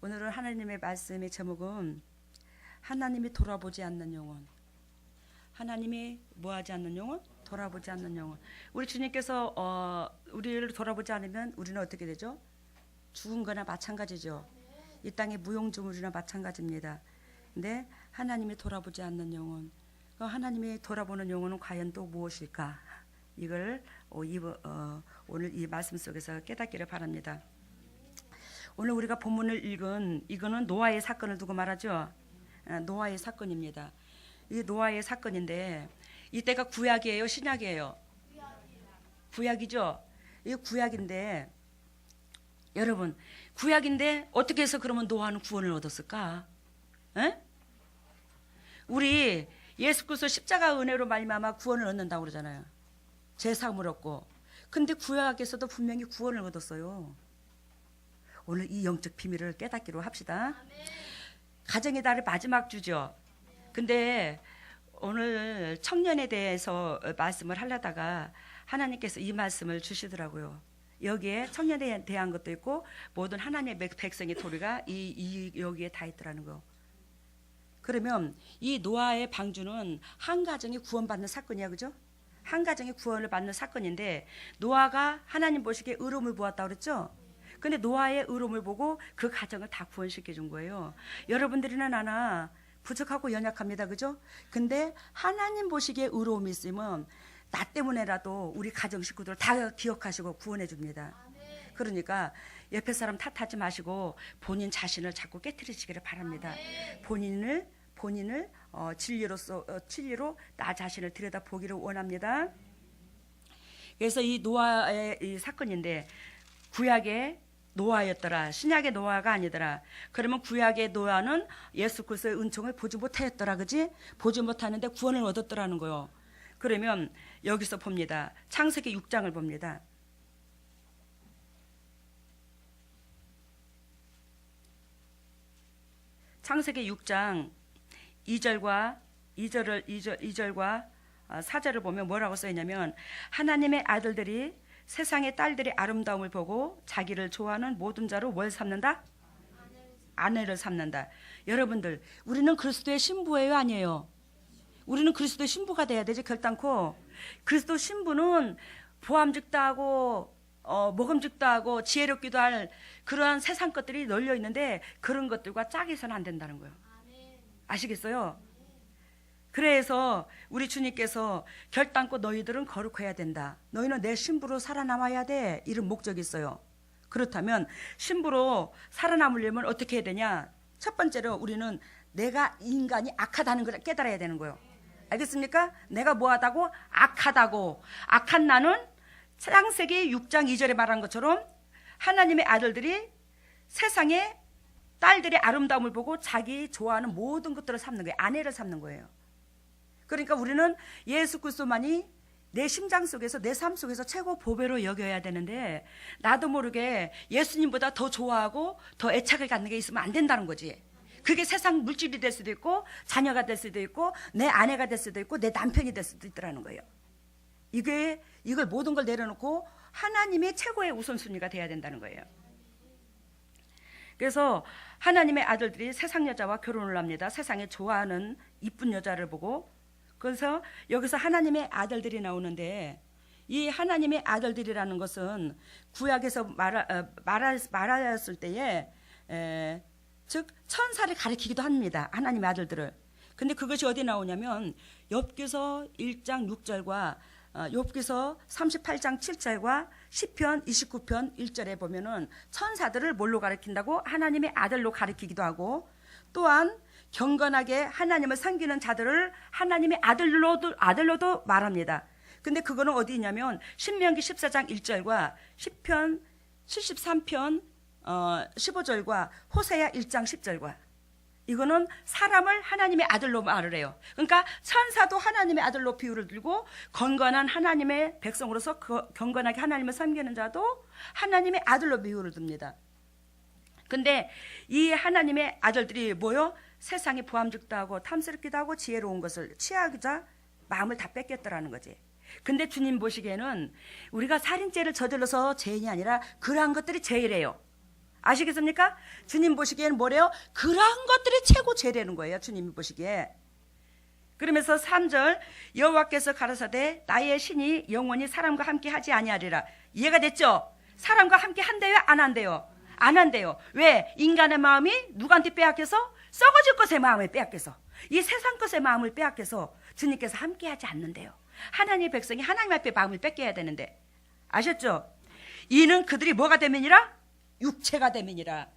오늘은 하나님의 말씀의 제목은 하나님이 돌아보지 않는 영혼. 하나님이 뭐하지 않는 영혼? 돌아보지 않는 영혼. 우리 주님께서 우리를 돌아보지 않으면 우리는 어떻게 되죠? 죽은 거나 마찬가지죠. 이 땅의 무용지물이나 마찬가지입니다. 근데 하나님이 돌아보지 않는 영혼, 하나님이 돌아보는 영혼은 과연 또 무엇일까? 이걸 오늘 이 말씀 속에서 깨닫기를 바랍니다. 오늘 우리가 본문을 읽은 이거는 노아의 사건을 두고 말하죠. 노아의 사건입니다. 이 노아의 사건인데 이때가 구약이에요, 신약이에요? 구약이죠. 이 구약인데 여러분, 구약인데 어떻게 해서 그러면 노아는 구원을 얻었을까? 에? 우리 예수 그리스도 십자가 은혜로 말미암아 구원을 얻는다고 그러잖아요. 제사함을 얻고. 근데 구약에서도 분명히 구원을 얻었어요. 오늘 이 영적 비밀을 깨닫기로 합시다. 가정의 달의 마지막 주죠. 근데 오늘 청년에 대해서 말씀을 하려다가 하나님께서 이 말씀을 주시더라고요. 여기에 청년에 대한 것도 있고 모든 하나님의 백성의 도리가 여기에 다 있더라는 거. 그러면 이 노아의 방주는 한 가정이 구원받는 사건이야, 그죠? 한 가정이 구원을 받는 사건인데 노아가 하나님 보시기에 의로움을 보았다고 그랬죠? 근데 노아의 의로움을 보고 그 가정을 다 구원시켜 준 거예요. 여러분들이나 나나 부족하고 연약합니다, 그죠? 근데 하나님 보시기에 의로움이 있으면 나 때문에라도 우리 가정 식구들 다 기억하시고 구원해 줍니다. 그러니까 옆에 사람 탓하지 마시고 본인 자신을 자꾸 깨트리시기를 바랍니다. 본인을 진리로 나 자신을 들여다 보기를 원합니다. 그래서 이 노아의 이 사건인데 구약의 노아였더라, 신약의 노아가 아니더라. 그러면 구약의 노아는 예수 그리스도의 은총을 보지 못하였더라, 그지? 보지 못하는데 구원을 얻었더라는 거요. 그러면 여기서 봅니다. 창세기 6장을 봅니다. 창세기 6장 2절과 4절을 보면 뭐라고 써 있냐면 하나님의 아들들이 세상의 딸들의 아름다움을 보고 자기를 좋아하는 모든 자로 뭘 삼는다? 아내를 삼는다. 여러분들, 우리는 그리스도의 신부예요, 아니에요? 우리는 그리스도의 신부가 돼야 되지, 결단코. 그리스도 신부는 보암직도 하고 먹음직도 하고 지혜롭기도 할 그러한 세상 것들이 널려 있는데 그런 것들과 짝해서는 안 된다는 거예요. 아시겠어요? 그래서 우리 주님께서 결단코 너희들은 거룩해야 된다. 너희는 내 신부로 살아남아야 돼. 이런 목적이 있어요. 그렇다면 신부로 살아남으려면 어떻게 해야 되냐? 첫 번째로 우리는 내가 인간이 악하다는 걸 깨달아야 되는 거예요. 알겠습니까? 내가 뭐하다고? 악하다고. 악한 나는 창세기 6장 2절에 말한 것처럼 하나님의 아들들이 세상에 딸들의 아름다움을 보고 자기 좋아하는 모든 것들을 삼는 거예요. 아내를 삼는 거예요. 그러니까 우리는 예수 그리스도만이 내 심장 속에서 내 삶 속에서 최고 보배로 여겨야 되는데 나도 모르게 예수님보다 더 좋아하고 더 애착을 갖는 게 있으면 안 된다는 거지. 그게 세상 물질이 될 수도 있고 자녀가 될 수도 있고 내 아내가 될 수도 있고 내 남편이 될 수도 있더라는 거예요. 이걸 모든 걸 내려놓고 하나님의 최고의 우선순위가 돼야 된다는 거예요. 그래서 하나님의 아들들이 세상 여자와 결혼을 합니다. 세상에 좋아하는 이쁜 여자를 보고. 그래서 여기서 하나님의 아들들이 나오는데 이 하나님의 아들들이라는 것은 구약에서 말하였을 때에 즉 천사를 가리키기도 합니다. 하나님의 아들들을. 근데 그것이 어디 나오냐면 욥기서 1장 6절과 욥기서 38장 7절과 시편 29편 1절에 보면은 천사들을 뭘로 가리킨다고? 하나님의 아들로 가리키기도 하고 또한 경건하게 하나님을 섬기는 자들을 하나님의 아들로도 말합니다. 근데 그거는 어디 있냐면 신명기 14장 1절과 시편 73편 15절과 호세야 1장 10절과 이거는 사람을 하나님의 아들로 말을 해요. 그러니까 천사도 하나님의 아들로 비유를 들고 건건한 하나님의 백성으로서 경건하게 하나님을 섬기는 자도 하나님의 아들로 비유를 듭니다. 근데 이 하나님의 아들들이 뭐요? 세상에 보암직도 하고 탐스럽기도 하고 지혜로운 것을 취하고자 마음을 다 뺏겼더라는 거지. 근데 주님 보시기에는 우리가 살인죄를 저질러서 죄인이 아니라 그러한 것들이 죄이래요. 아시겠습니까? 주님 보시기에는 뭐래요? 그러한 것들이 최고 죄라는 거예요. 주님이 보시기에. 그러면서 3절 여호와께서 가라사대 나의 신이 영원히 사람과 함께 하지 아니하리라. 이해가 됐죠? 사람과 함께 한대요? 안 한대요? 안 한대요. 왜? 인간의 마음이 누구한테 빼앗겨서? 썩어질 것의 마음을 빼앗겨서, 이 세상 것의 마음을 빼앗겨서 주님께서 함께 하지 않는데요. 하나님의 백성이 하나님 앞에 마음을 뺏겨야 되는데, 아셨죠? 이는 그들이 뭐가 되면이라? 육체가 되면이라.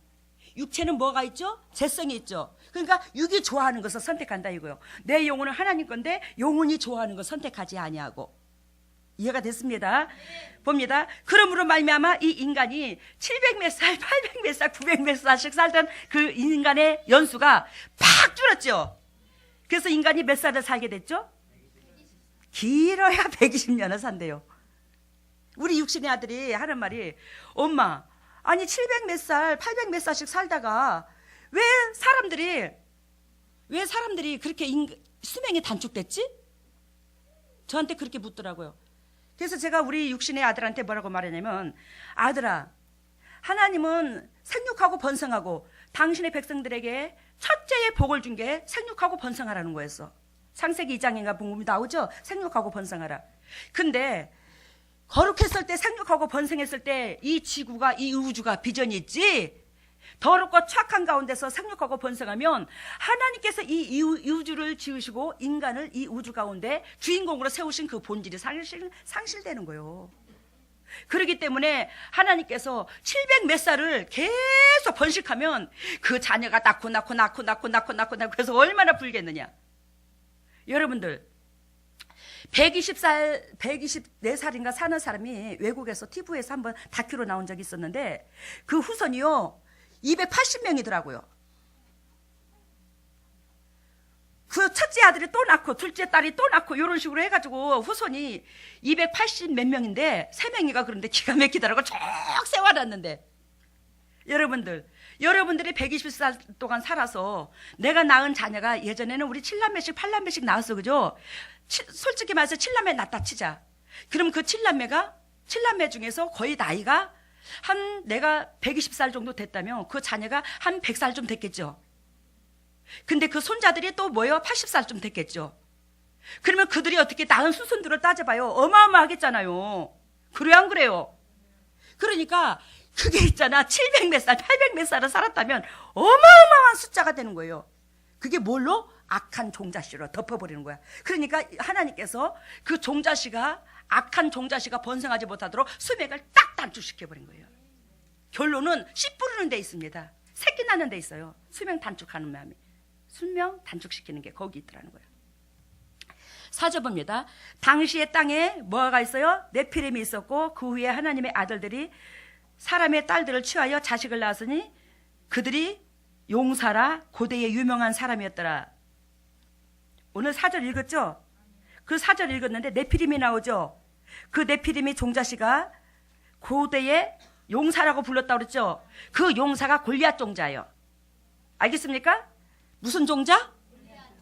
육체는 뭐가 있죠? 죄성이 있죠. 그러니까 육이 좋아하는 것을 선택한다 이거요. 내 영혼은 하나님 건데 영혼이 좋아하는 것을 선택하지 아니하고. 이해가 됐습니다. 봅니다. 그러므로 말미암아 이 인간이 700 몇 살, 800 몇 살, 900 몇 살씩 살던 그 인간의 연수가 팍 줄었죠. 그래서 인간이 몇 살을 살게 됐죠? 길어야 120년을 산대요. 우리 육신의 아들이 하는 말이, 엄마, 아니 700 몇 살, 800 몇 살씩 살다가 왜 사람들이 그렇게 수명이 단축됐지? 저한테 그렇게 묻더라고요. 그래서 제가 우리 육신의 아들한테 뭐라고 말하냐면, 아들아, 하나님은 생육하고 번성하고 당신의 백성들에게 첫째의 복을 준 게 생육하고 번성하라는 거였어. 창세기 2장인가 복음이 나오죠? 생육하고 번성하라. 근데 거룩했을 때, 생육하고 번성했을 때 이 지구가, 이 우주가 비전이 있지, 더럽고 착한 가운데서 생육하고 번성하면 하나님께서 이 우주를 지으시고 인간을 이 우주 가운데 주인공으로 세우신 그 본질이 상실되는 거예요. 그렇기 때문에 하나님께서 700 몇 살을 계속 번식하면 그 자녀가 낳고 그래서 얼마나 불겠느냐. 여러분들 124살인가 사는 사람이 외국에서 TV에서 한번 다큐로 나온 적이 있었는데, 그 후손이요 280명이더라고요. 그 첫째 아들이 또 낳고 둘째 딸이 또 낳고 이런 식으로 해가지고 후손이 280 몇 명인데 3명이가 그런데 기가 막히더라고. 쭉 세워놨는데, 여러분들이 120살 동안 살아서 내가 낳은 자녀가, 예전에는 우리 7남매씩 8남매씩 낳았어, 그죠? 솔직히 말해서 7남매 낳다 치자. 그럼 그 7남매 중에서 거의 나이가 내가 120살 정도 됐다면 그 자녀가 한 100살 좀 됐겠죠. 근데 그 손자들이 또 뭐예요? 80살 좀 됐겠죠. 그러면 그들이 어떻게 낳은 수순들을 따져봐요. 어마어마하겠잖아요. 그래요, 안 그래요? 그러니까 그게 있잖아. 700 몇 살, 800 몇 살을 살았다면 어마어마한 숫자가 되는 거예요. 그게 뭘로? 악한 종자씨로 덮어버리는 거야. 그러니까 하나님께서 그 악한 종자씨가 번성하지 못하도록 수명을 딱 단축시켜버린 거예요. 결론은 씨 뿌리는 데 있습니다. 새끼 낳는 데 있어요. 수명 단축하는 마음이. 수명 단축시키는 게 거기 있더라는 거예요. 4절 봅니다. 당시의 땅에 뭐가 있어요? 네피림이 있었고 그 후에 하나님의 아들들이 사람의 딸들을 취하여 자식을 낳았으니 그들이 용사라 고대의 유명한 사람이었더라. 오늘 4절 읽었죠? 그 4절 읽었는데 네피림이 나오죠? 그 네피림이 종자씨가 고대의 용사라고 불렀다고 그랬죠? 그 용사가 골리앗 종자예요. 알겠습니까? 무슨 종자?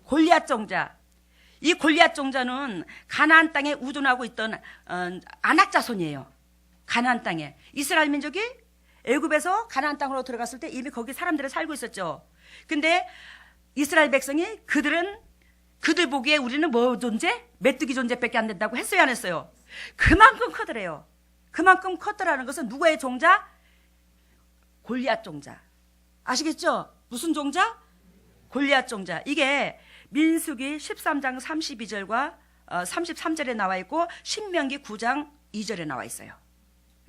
골리앗 종자. 이 골리앗 종자는 가나안 땅에 우둔하고 있던 아낙 자손이에요. 가나안 땅에. 이스라엘 민족이 애굽에서 가나안 땅으로 들어갔을 때 이미 거기 사람들이 살고 있었죠. 근데 이스라엘 백성이 그들 보기에 우리는 뭐 존재? 메뚜기 존재밖에 안 된다고 했어요, 안 했어요? 그만큼 커더래요. 그만큼 컸더라는 것은 누구의 종자? 골리앗 종자. 아시겠죠? 무슨 종자? 골리앗 종자. 이게 민수기 13장 32절과 33절에 나와 있고 신명기 9장 2절에 나와 있어요.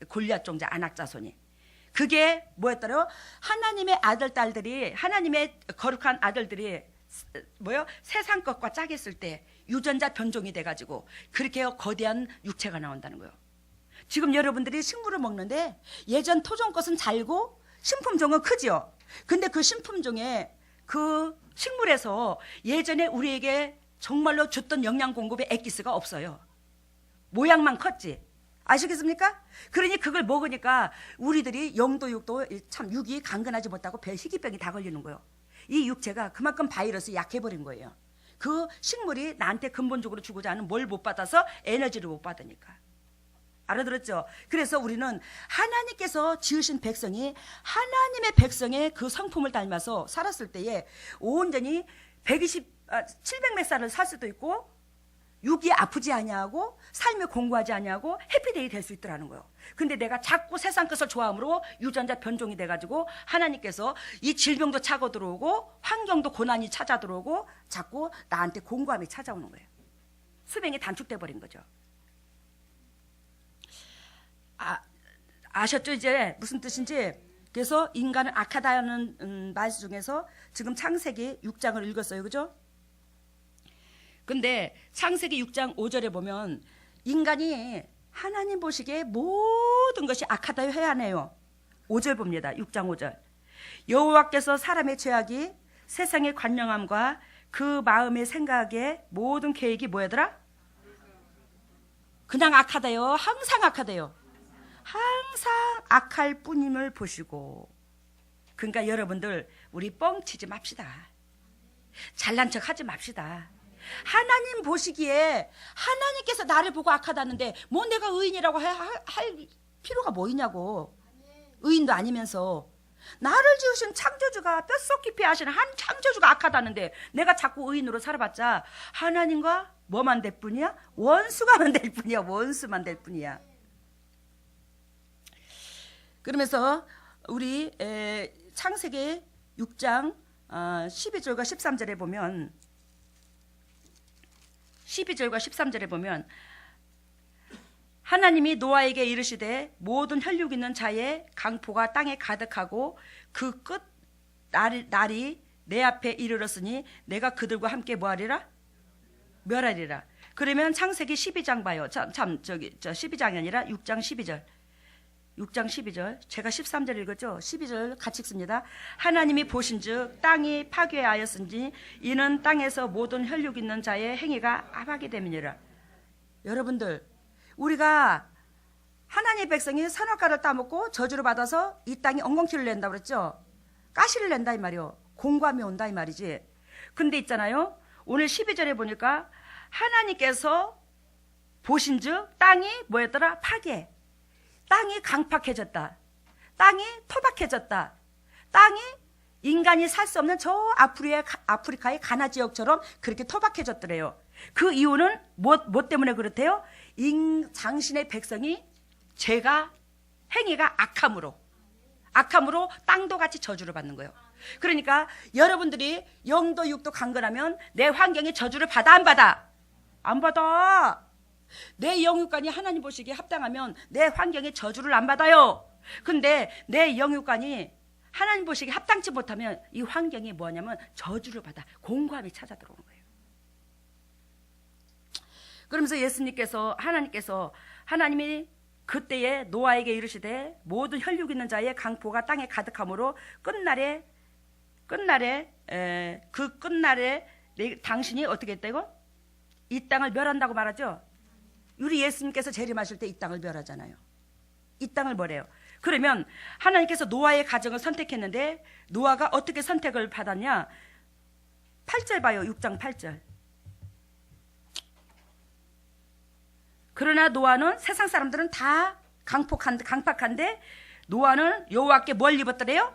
골리앗 종자 아낙 자손이. 그게 뭐였더래요? 하나님의 아들 딸들이, 하나님의 거룩한 아들들이 세상 것과 짝했을 때 유전자 변종이 돼가지고 그렇게 거대한 육체가 나온다는 거예요. 지금 여러분들이 식물을 먹는데 예전 토종 것은 잘고 신품종은 크지요. 근데 그 신품종에 그 식물에서 예전에 우리에게 정말로 줬던 영양 공급의 엑기스가 없어요. 모양만 컸지. 아시겠습니까? 그러니 그걸 먹으니까 우리들이 0도 6도 참 육이 강건하지 못하고 배 희귀병이 다 걸리는 거예요. 이 육체가 그만큼 바이러스 약해버린 거예요. 그 식물이 나한테 근본적으로 주고자 하는 뭘 못 받아서 에너지를 못 받으니까. 알아들었죠? 그래서 우리는 하나님께서 지으신 백성이 하나님의 백성의 그 성품을 닮아서 살았을 때에 온전히 700몇 살을 살 수도 있고 육이 아프지 아니하고 삶에 공고하지 아니하고 해피데이 될 수 있더라는 거예요. 근데 내가 자꾸 세상 것을 좋아함으로 유전자 변종이 돼가지고 하나님께서 이 질병도 차고 들어오고 환경도 고난이 찾아 들어오고 자꾸 나한테 공고함이 찾아오는 거예요. 수명이 단축돼 버린 거죠. 아셨죠? 이제 무슨 뜻인지. 그래서 인간을 악하다는 말 중에서 지금 창세기 6장을 읽었어요. 그죠? 근데 창세기 6장 5절에 보면 인간이 하나님 보시기에 모든 것이 악하다 해야 하네요. 5절 봅니다. 6장 5절. 여호와께서 사람의 죄악이 세상의 관영함과 그 마음의 생각의 모든 계획이 뭐였더라? 그냥 악하다요. 항상 악하다요. 항상 악할 뿐임을 보시고. 그러니까 여러분들 우리 뻥치지 맙시다. 잘난 척 하지 맙시다. 하나님 보시기에 하나님께서 나를 보고 악하다는데 뭐 내가 의인이라고 할 필요가 뭐 있냐고. 의인도 아니면서 나를 지으신 창조주가 뼛속 깊이 하시는 한 창조주가 악하다는데 내가 자꾸 의인으로 살아봤자 하나님과 뭐만 될 뿐이야? 원수가만 될 뿐이야. 원수만 될 뿐이야. 그러면서 우리 창세기 6장 12절과 13절에 보면 12절과 13절에 보면 하나님이 노아에게 이르시되 모든 혈육 있는 자의 강포가 땅에 가득하고 그 끝 날이 내 앞에 이르렀으니 내가 그들과 함께 뭐하리라? 멸하리라. 그러면 창세기 12장 봐요. 12장이 아니라 6장 12절. 6장 12절. 제가 13절 읽었죠? 12절 같이 읽습니다. 하나님이 보신즉 땅이 파괴하였은지 이는 땅에서 모든 혈육 있는 자의 행위가 암하게 됨이니라. 여러분들, 우리가 하나님의 백성이 선악과를 따먹고 저주를 받아서 이 땅이 엉겅퀴를 낸다 그랬죠? 가시를 낸다 이 말이요. 공감이 온다 이 말이지. 근데 있잖아요. 오늘 12절에 보니까 하나님께서 보신즉 땅이 뭐였더라? 파괴. 땅이 강팍해졌다. 땅이 토박해졌다. 땅이 인간이 살 수 없는 저 아프리카의 가나 지역처럼 그렇게 토박해졌더래요. 그 이유는 뭐 때문에 그렇대요? 장신의 백성이 죄가 행위가 악함으로 땅도 같이 저주를 받는 거예요. 그러니까 여러분들이 영도 육도 강건하면 내 환경이 저주를 받아 안 받아? 안 받아. 내 영육간이 하나님 보시기에 합당하면 내 환경에 저주를 안 받아요. 근데 내 영육간이 하나님 보시기에 합당치 못하면 이 환경이 뭐냐면 저주를 받아 공고함이 찾아 들어오는 거예요. 그러면서 예수님께서 하나님이 그때에 노아에게 이르시되 모든 혈육 있는 자의 강포가 땅에 가득하므로 끝날에 당신이 어떻게 했다고? 이 땅을 멸한다고 말하죠. 우리 예수님께서 재림하실 때 이 땅을 멸하잖아요. 이 땅을 뭐래요? 그러면 하나님께서 노아의 가정을 선택했는데 노아가 어떻게 선택을 받았냐? 8절 봐요. 6장 8절. 그러나 노아는 세상 사람들은 다 강팍한데 노아는 여호와께 뭘 입었더래요?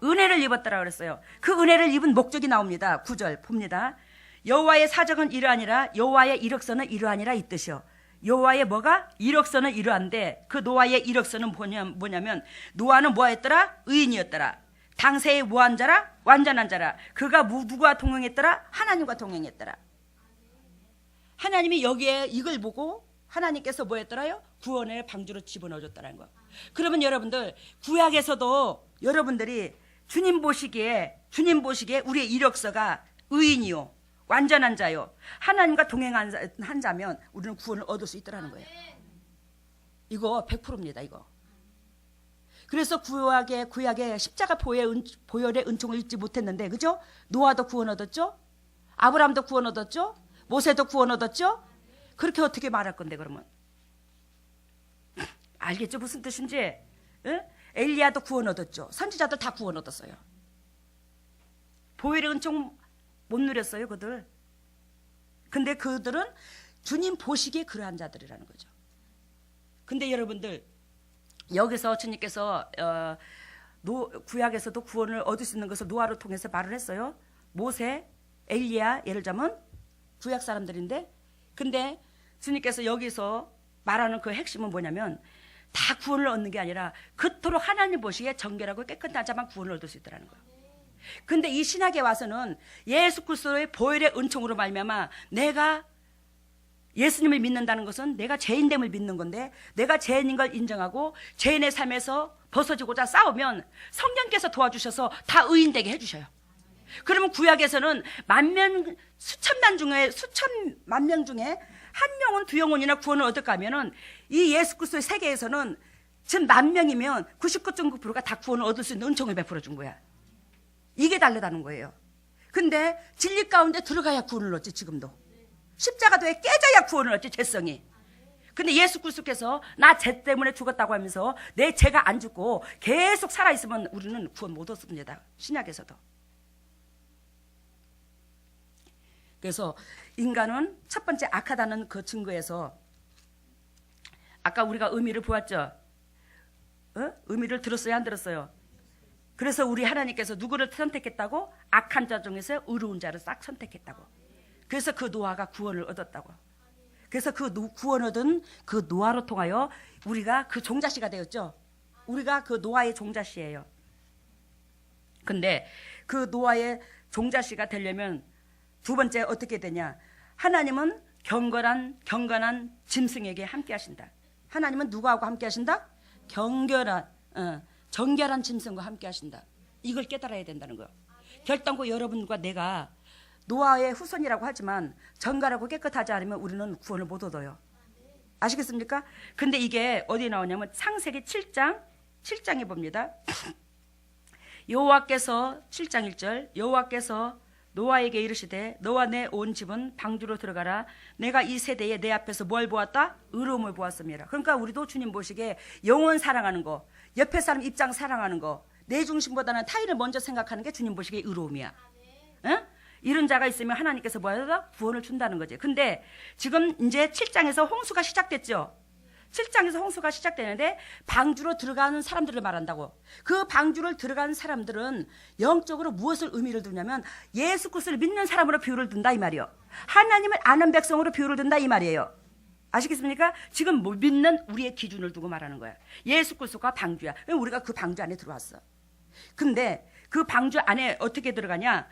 은혜를 입었더라 그랬어요. 그 은혜를 입은 목적이 나옵니다. 9절 봅니다. 여호와의 사정은 이러하니라 여호와의 이력서는 이러하니라 이 뜻이요. 여호와의 뭐가? 이력서는 이러한데 그 노아의 이력서는 뭐냐면 노아는 뭐했더라? 의인이었더라. 당세의 무한 자라 완전한 자라. 그가 누구와 동행했더라? 하나님과 동행했더라. 하나님이 여기에 이걸 보고 하나님께서 뭐했더라요? 구원의 방주로 집어넣어줬다는 거. 그러면 여러분들 구약에서도 여러분들이 주님 보시기에 우리의 이력서가 의인이요 완전한 자요 하나님과 동행한 자면 우리는 구원을 얻을 수 있더라는 거예요. 이거 100%입니다. 이거. 그래서 구약에 십자가 보혈의 은총을 잊지 못했는데, 그죠? 노아도 구원 얻었죠? 아브라함도 구원 얻었죠? 모세도 구원 얻었죠? 그렇게 어떻게 말할 건데 그러면? 알겠죠? 무슨 뜻인지? 응? 엘리야도 구원 얻었죠? 선지자들 다 구원 얻었어요. 보혈의 은총 못 누렸어요 그들. 근데 그들은 주님 보시기에 그러한 자들이라는 거죠. 근데 여러분들 여기서 주님께서 구약에서도 구원을 얻을 수 있는 것을 노아를 통해서 말을 했어요. 모세, 엘리야 예를 들자면 구약 사람들인데, 근데 주님께서 여기서 말하는 그 핵심은 뭐냐면 다 구원을 얻는 게 아니라 그토록 하나님 보시기에 정결하고 깨끗한 자만 구원을 얻을 수 있다는 거예요. 근데 이 신약에 와서는 예수 그리스도의 보혈의 은총으로 말미암아 내가 예수님을 믿는다는 것은 내가 죄인됨을 믿는 건데, 내가 죄인인 걸 인정하고 죄인의 삶에서 벗어지고자 싸우면 성령께서 도와주셔서 다 의인되게 해주셔요. 그러면 구약에서는 수천만 명 중에 한 명은 두 영혼이나 구원을 얻을까 하면은 이 예수 그리스도의 세계에서는 지금 10,000명이면 99.9%가 다 구원을 얻을 수 있는 은총을 베풀어 준 거야. 이게 다르다는 거예요. 근데 진리 가운데 들어가야 구원을 얻지. 지금도 십자가도에 깨져야 구원을 얻지, 죄성이. 근데 예수 그리스도께서 나 죄 때문에 죽었다고 하면서 내 죄가 안 죽고 계속 살아있으면 우리는 구원 못 얻습니다, 신약에서도. 그래서 인간은 첫 번째 악하다는 그 증거에서 아까 우리가 의미를 보았죠. 의미를 들었어요, 안 들었어요? 그래서 우리 하나님께서 누구를 선택했다고? 악한 자 중에서 의로운 자를 싹 선택했다고. 그래서 그 노아가 구원을 얻었다고. 그래서 그 구원 얻은 그 노아로 통하여 우리가 그 종자씨가 되었죠. 우리가 그 노아의 종자씨예요. 근데 그 노아의 종자씨가 되려면 두 번째 어떻게 되냐? 하나님은 경건한 짐승에게 함께 하신다. 하나님은 누구하고 함께 하신다? 정결한 짐승과 함께 하신다. 이걸 깨달아야 된다는 거예요. 결단코 여러분과 내가 노아의 후손이라고 하지만 정결하고 깨끗하지 않으면 우리는 구원을 못 얻어요. 아시겠습니까? 근데 이게 어디에 나오냐면 창세기 7장에 봅니다. 여호와께서 7장 1절 여호와께서 노아에게 이르시되 너와 내 온 집은 방주로 들어가라. 내가 이 세대에 내 앞에서 뭘 보았다? 의로움을 보았습니다. 그러니까 우리도 주님 보시기에 영혼 사랑하는 거, 옆에 사람 입장 사랑하는 거, 내 중심보다는 타인을 먼저 생각하는 게 주님 보시기에 의로움이야. 응? 이런 자가 있으면 하나님께서 뭐하다? 구원을 준다는 거지. 근데 지금 이제 7장에서 홍수가 시작됐죠. 7장에서 홍수가 시작되는데 방주로 들어가는 사람들을 말한다고. 그 방주를 들어가는 사람들은 영적으로 무엇을 의미를 두냐면 예수 그리스도를 믿는 사람으로 비유를 둔다 이 말이요. 하나님을 아는 백성으로 비유를 둔다 이 말이에요. 아시겠습니까? 지금 믿는 우리의 기준을 두고 말하는 거야. 예수 그리스도가 방주야. 우리가 그 방주 안에 들어왔어. 근데 그 방주 안에 어떻게 들어가냐?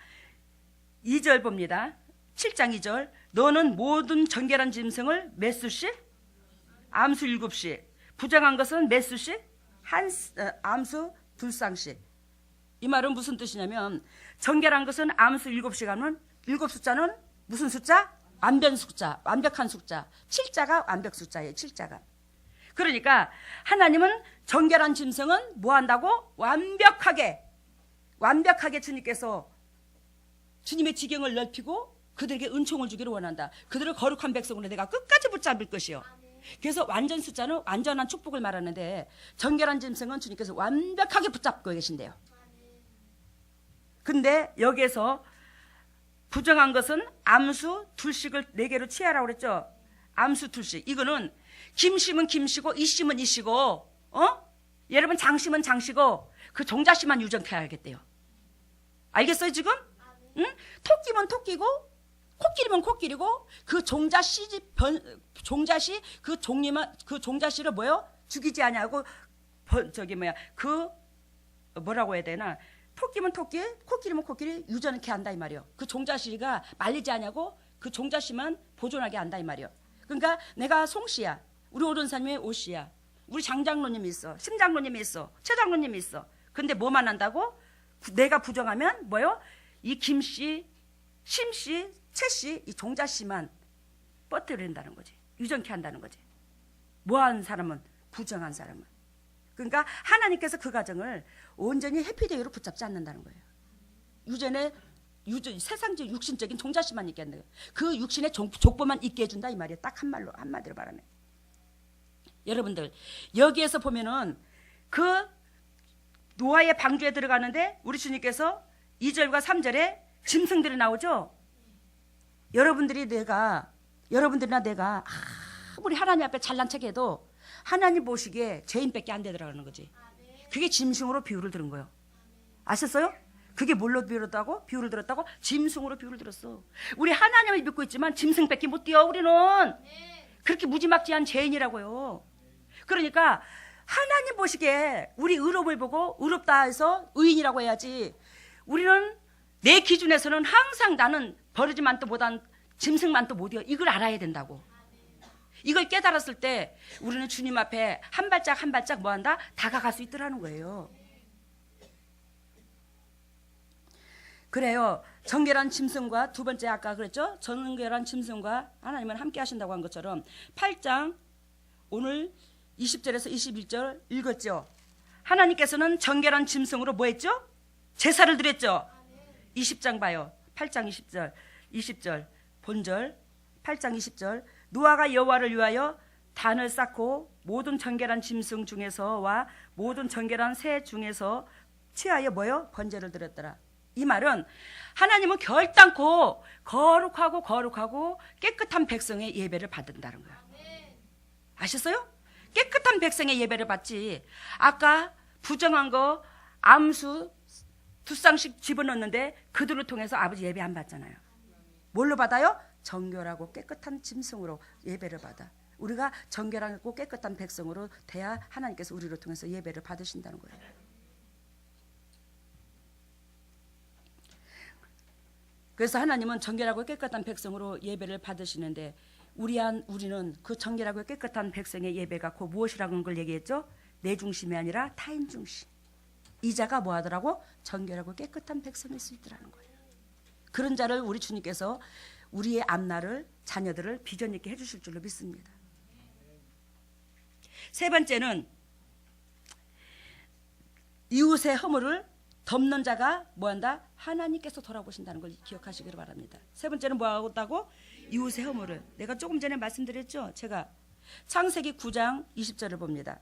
2절 봅니다. 7장 2절 너는 모든 정결한 짐승을 몇 수씩? 암수 7씩. 부정한 것은 몇 수씩? 암수 2쌍씩. 이 말은 무슨 뜻이냐면 정결한 것은 암수 7씩 하면 7숫자는 무슨 숫자? 완변 숫자, 완벽한 숫자. 7자가 완벽 숫자예요. 7자가. 그러니까 하나님은 정결한 짐승은 뭐 한다고? 완벽하게 주님께서 주님의 지경을 넓히고 그들에게 은총을 주기를 원한다. 그들을 거룩한 백성으로 내가 끝까지 붙잡을 것이요. 그래서 완전 숫자는 완전한 축복을 말하는데 정결한 짐승은 주님께서 완벽하게 붙잡고 계신대요. 근데 여기에서 부정한 것은 암수 2씩을 4개로 취하라고 그랬죠. 암수 2씩. 이거는 김씨면 김씨고 이씨면 이씨고 여러분 장씨면 장씨고 그 종자씨만 유정해야겠대요. 알겠어요 지금? 응? 토끼면 토끼고 코끼리면 코끼리고 그 종자씨 그 종자씨를 뭐요? 죽이지 아니하고 뭐라고 해야 되나? 토끼면 토끼, 코끼리면 코끼리 유전케 한다 이 말이요. 그 종자씨가 말리지 아니하고 그 종자씨만 보존하게 한다 이 말이요. 그러니까 내가 송씨야, 우리 오른사님이 오씨야, 우리 장장로님이 있어, 심장로님이 있어, 최장로님이 있어. 근데 뭐만 한다고? 내가 부정하면 뭐요? 이 김씨, 심씨, 채씨, 이 종자씨만 뻗어낸다는 거지. 유정케 한다는 거지. 뭐한 사람은? 부정한 사람은. 그러니까 하나님께서 그 가정을 온전히 해피데이로 붙잡지 않는다는 거예요. 세상적 육신적인 종자씨만 있게 한다. 그 육신의 족보만 있게 해준다 이 말이에요. 딱 한마디로 말하면. 여러분들 여기에서 보면은 그 노아의 방주에 들어가는데 우리 주님께서 2절과 3절에 짐승들이 나오죠. 여러분들이나 내가 아무리 하나님 앞에 잘난 척해도 하나님 보시기에 죄인밖에 안 되더라는 거지. 그게 짐승으로 비유를 들은 거예요. 아셨어요? 그게 뭘로 비유를 들었다고? 짐승으로 비유를 들었어. 우리 하나님을 믿고 있지만 짐승밖에 못 뛰어. 우리는 그렇게 무지막지한 죄인이라고요. 그러니까 하나님 보시기에 우리 의로움을 보고 의롭다 해서 의인이라고 해야지. 우리는 내 기준에서는 항상 나는 버르지만 또 못한 짐승만 또 못 이어. 이걸 알아야 된다고. 이걸 깨달았을 때 우리는 주님 앞에 한 발짝 한 발짝 뭐한다? 다가갈 수 있더라는 거예요. 그래요. 정결한 짐승과 두 번째 아까 그랬죠? 정결한 짐승과 하나님은 함께 하신다고 한 것처럼 8장 오늘 20절에서 21절 읽었죠? 하나님께서는 정결한 짐승으로 뭐 했죠? 제사를 드렸죠? 20장 봐요. 8장 20절 본절 8장 20절 노아가 여호와를 위하여 단을 쌓고 모든 정결한 짐승 중에서와 모든 정결한 새 중에서 취하여 뭐요? 번제를 드렸더라. 이 말은 하나님은 결단코 거룩하고 깨끗한 백성의 예배를 받는다는 거야. 아셨어요? 깨끗한 백성의 예배를 받지. 아까 부정한 거 암수 두 쌍씩 집어넣는데 그들을 통해서 아버지 예배 안 받잖아요. 뭘로 받아요? 정결하고 깨끗한 짐승으로 예배를 받아. 우리가 정결하고 깨끗한 백성으로 돼야 하나님께서 우리를 통해서 예배를 받으신다는 거예요. 그래서 하나님은 정결하고 깨끗한 백성으로 예배를 받으시는데 우리는 그 정결하고 깨끗한 백성의 예배가 곧 무엇이라는 걸 얘기했죠? 내 중심이 아니라 타인 중심. 이자가 뭐 하더라고? 정결하고 깨끗한 백성일 수 있더라는 거예요. 그런 자를 우리 주님께서 우리의 앞날을 자녀들을 비전 있게 해주실 줄로 믿습니다. 세 번째는 이웃의 허물을 덮는 자가 뭐한다? 하나님께서 돌아보신다는 걸 기억하시기를 바랍니다. 세 번째는 뭐하고? 이웃의 허물을. 내가 조금 전에 말씀드렸죠? 제가 창세기 9장 20절을 봅니다.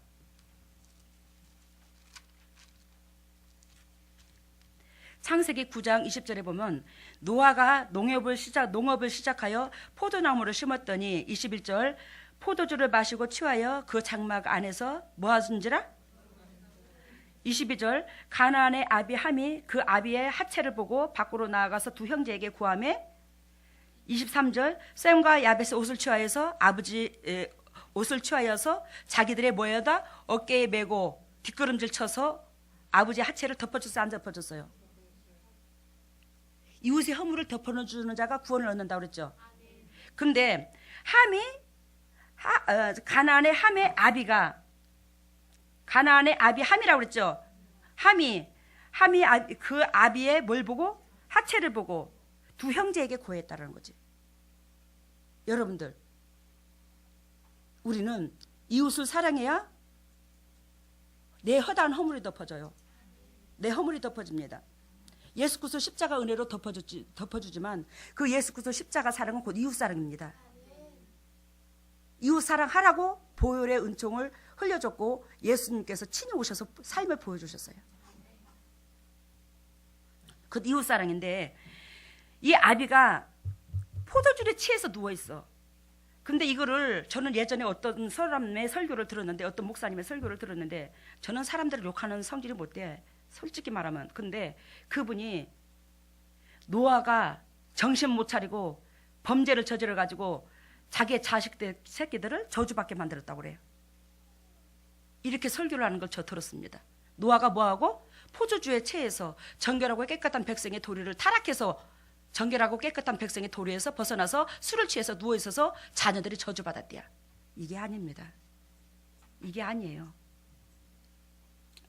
창세기 9장 20절에 보면 노아가 농업을 시작하여 포도나무를 심었더니 21절 포도주를 마시고 취하여 그 장막 안에서 뭐 하신지라? 22절 가나안의 아비 함이 그 아비의 하체를 보고 밖으로 나아가서 두 형제에게 구하매 23절 셈과 야벳의 옷을 취하여서 옷을 취하여서 자기들의 뭐여다 어깨에 메고 뒷걸음질 쳐서 아버지의 하체를 덮어줬어요? 안 덮어줬어요? 이웃의 허물을 덮어주는 자가 구원을 얻는다고 그랬죠. 근데 가나안의 함의 아비가 가나안의 아비 함이라고 그랬죠. 함이 그 아비의 뭘 보고? 하체를 보고 두 형제에게 구했다는 거지. 여러분들, 우리는 이웃을 사랑해야 내 허다한 허물이 덮어져요. 내 허물이 덮어집니다. 예수 그리스도 십자가 은혜로 덮어주지만 그 예수 그리스도 십자가 사랑은 곧 이웃 사랑입니다. 이웃 사랑하라고 보혈의 은총을 흘려줬고 예수님께서 친히 오셔서 삶을 보여주셨어요. 그 이웃 사랑인데 이 아비가 포도주에 취해서 누워있어. 근데 이거를 저는 예전에 어떤 사람의 설교를 들었는데 어떤 목사님의 설교를 들었는데 저는 사람들을 욕하는 성질이 못 돼. 솔직히 말하면. 근데 그분이 노아가 정신 못 차리고 범죄를 저질러가지고 자기의 자식들 새끼들을 저주받게 만들었다고 그래요. 이렇게 설교를 하는 걸 저 들었습니다. 노아가 뭐하고? 포도주에 취해서 정결하고 깨끗한 백성의 도리를 타락해서 정결하고 깨끗한 백성의 도리에서 벗어나서 술을 취해서 누워있어서 자녀들이 저주받았대요. 이게 아닙니다. 이게 아니에요.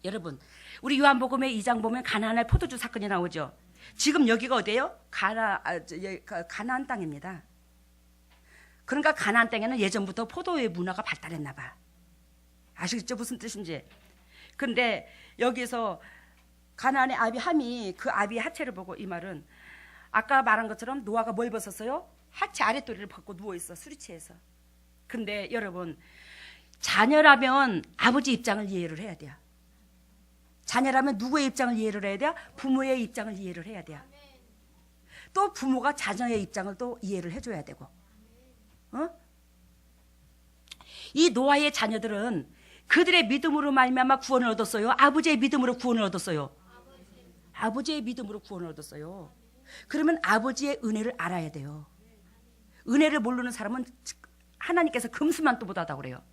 여러분, 우리 요한복음의 2장 보면 가나안의 포도주 사건이 나오죠. 지금 여기가 어디예요? 가나안 땅입니다. 그러니까 가나안 땅에는 예전부터 포도의 문화가 발달했나 봐. 아시겠죠? 무슨 뜻인지. 근데 여기서 가나안의 아비 함이 그 아비의 하체를 보고 이 말은 아까 말한 것처럼 노아가 뭘 벗었어요? 하체 아랫도리를 벗고 누워있어. 술이 취해서. 근데 여러분, 자녀라면 아버지 입장을 이해를 해야 돼요. 자녀라면 누구의 입장을 이해를 해야 돼요? 부모의 입장을 이해를 해야 돼요. 또 부모가 자녀의 입장을 또 이해를 해줘야 되고. 이 노아의 자녀들은 그들의 믿음으로 말미암아 구원을 얻었어요? 아버지의 믿음으로 구원을 얻었어요? 아버지의 믿음으로 구원을 얻었어요. 그러면 아버지의 은혜를 알아야 돼요. 은혜를 모르는 사람은 하나님께서 금수만도 못하다고 그래요.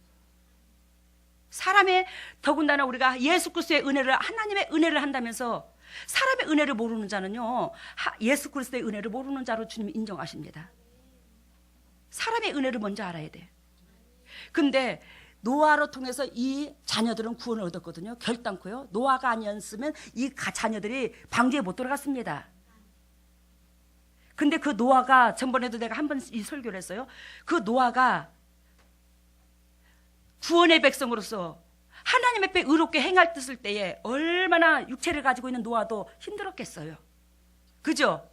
사람의, 더군다나 우리가 예수 그리스도의 은혜를, 하나님의 은혜를 한다면서 사람의 은혜를 모르는 자는요, 예수 그리스도의 은혜를 모르는 자로 주님이 인정하십니다. 사람의 은혜를 먼저 알아야 돼. 근데 노아로 통해서 이 자녀들은 구원을 얻었거든요. 결단코요. 노아가 아니었으면 이 자녀들이 방주에 못 들어갔습니다. 근데 그 노아가, 전번에도 내가 한 번 이 설교를 했어요. 그 노아가 구원의 백성으로서 하나님 앞에 의롭게 행할 뜻을 때에 얼마나 육체를 가지고 있는 노아도 힘들었겠어요. 그죠?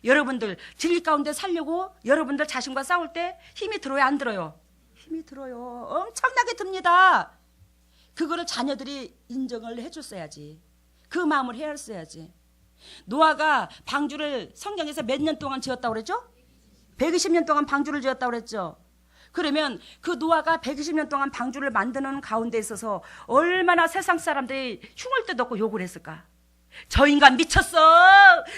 여러분들 진리 가운데 살려고 여러분들 자신과 싸울 때 힘이 들어요, 안 들어요? 힘이 들어요. 엄청나게 듭니다. 그거를 자녀들이 인정을 해줬어야지. 그 마음을 헤아렸어야지. 노아가 방주를 성경에서 몇 년 동안 지었다고 그랬죠? 120년 동안 방주를 지었다고 그랬죠? 그러면 그 노아가 120년 동안 방주를 만드는 가운데 있어서 얼마나 세상 사람들이 흉을 뜯었고 욕을 했을까? 저 인간 미쳤어!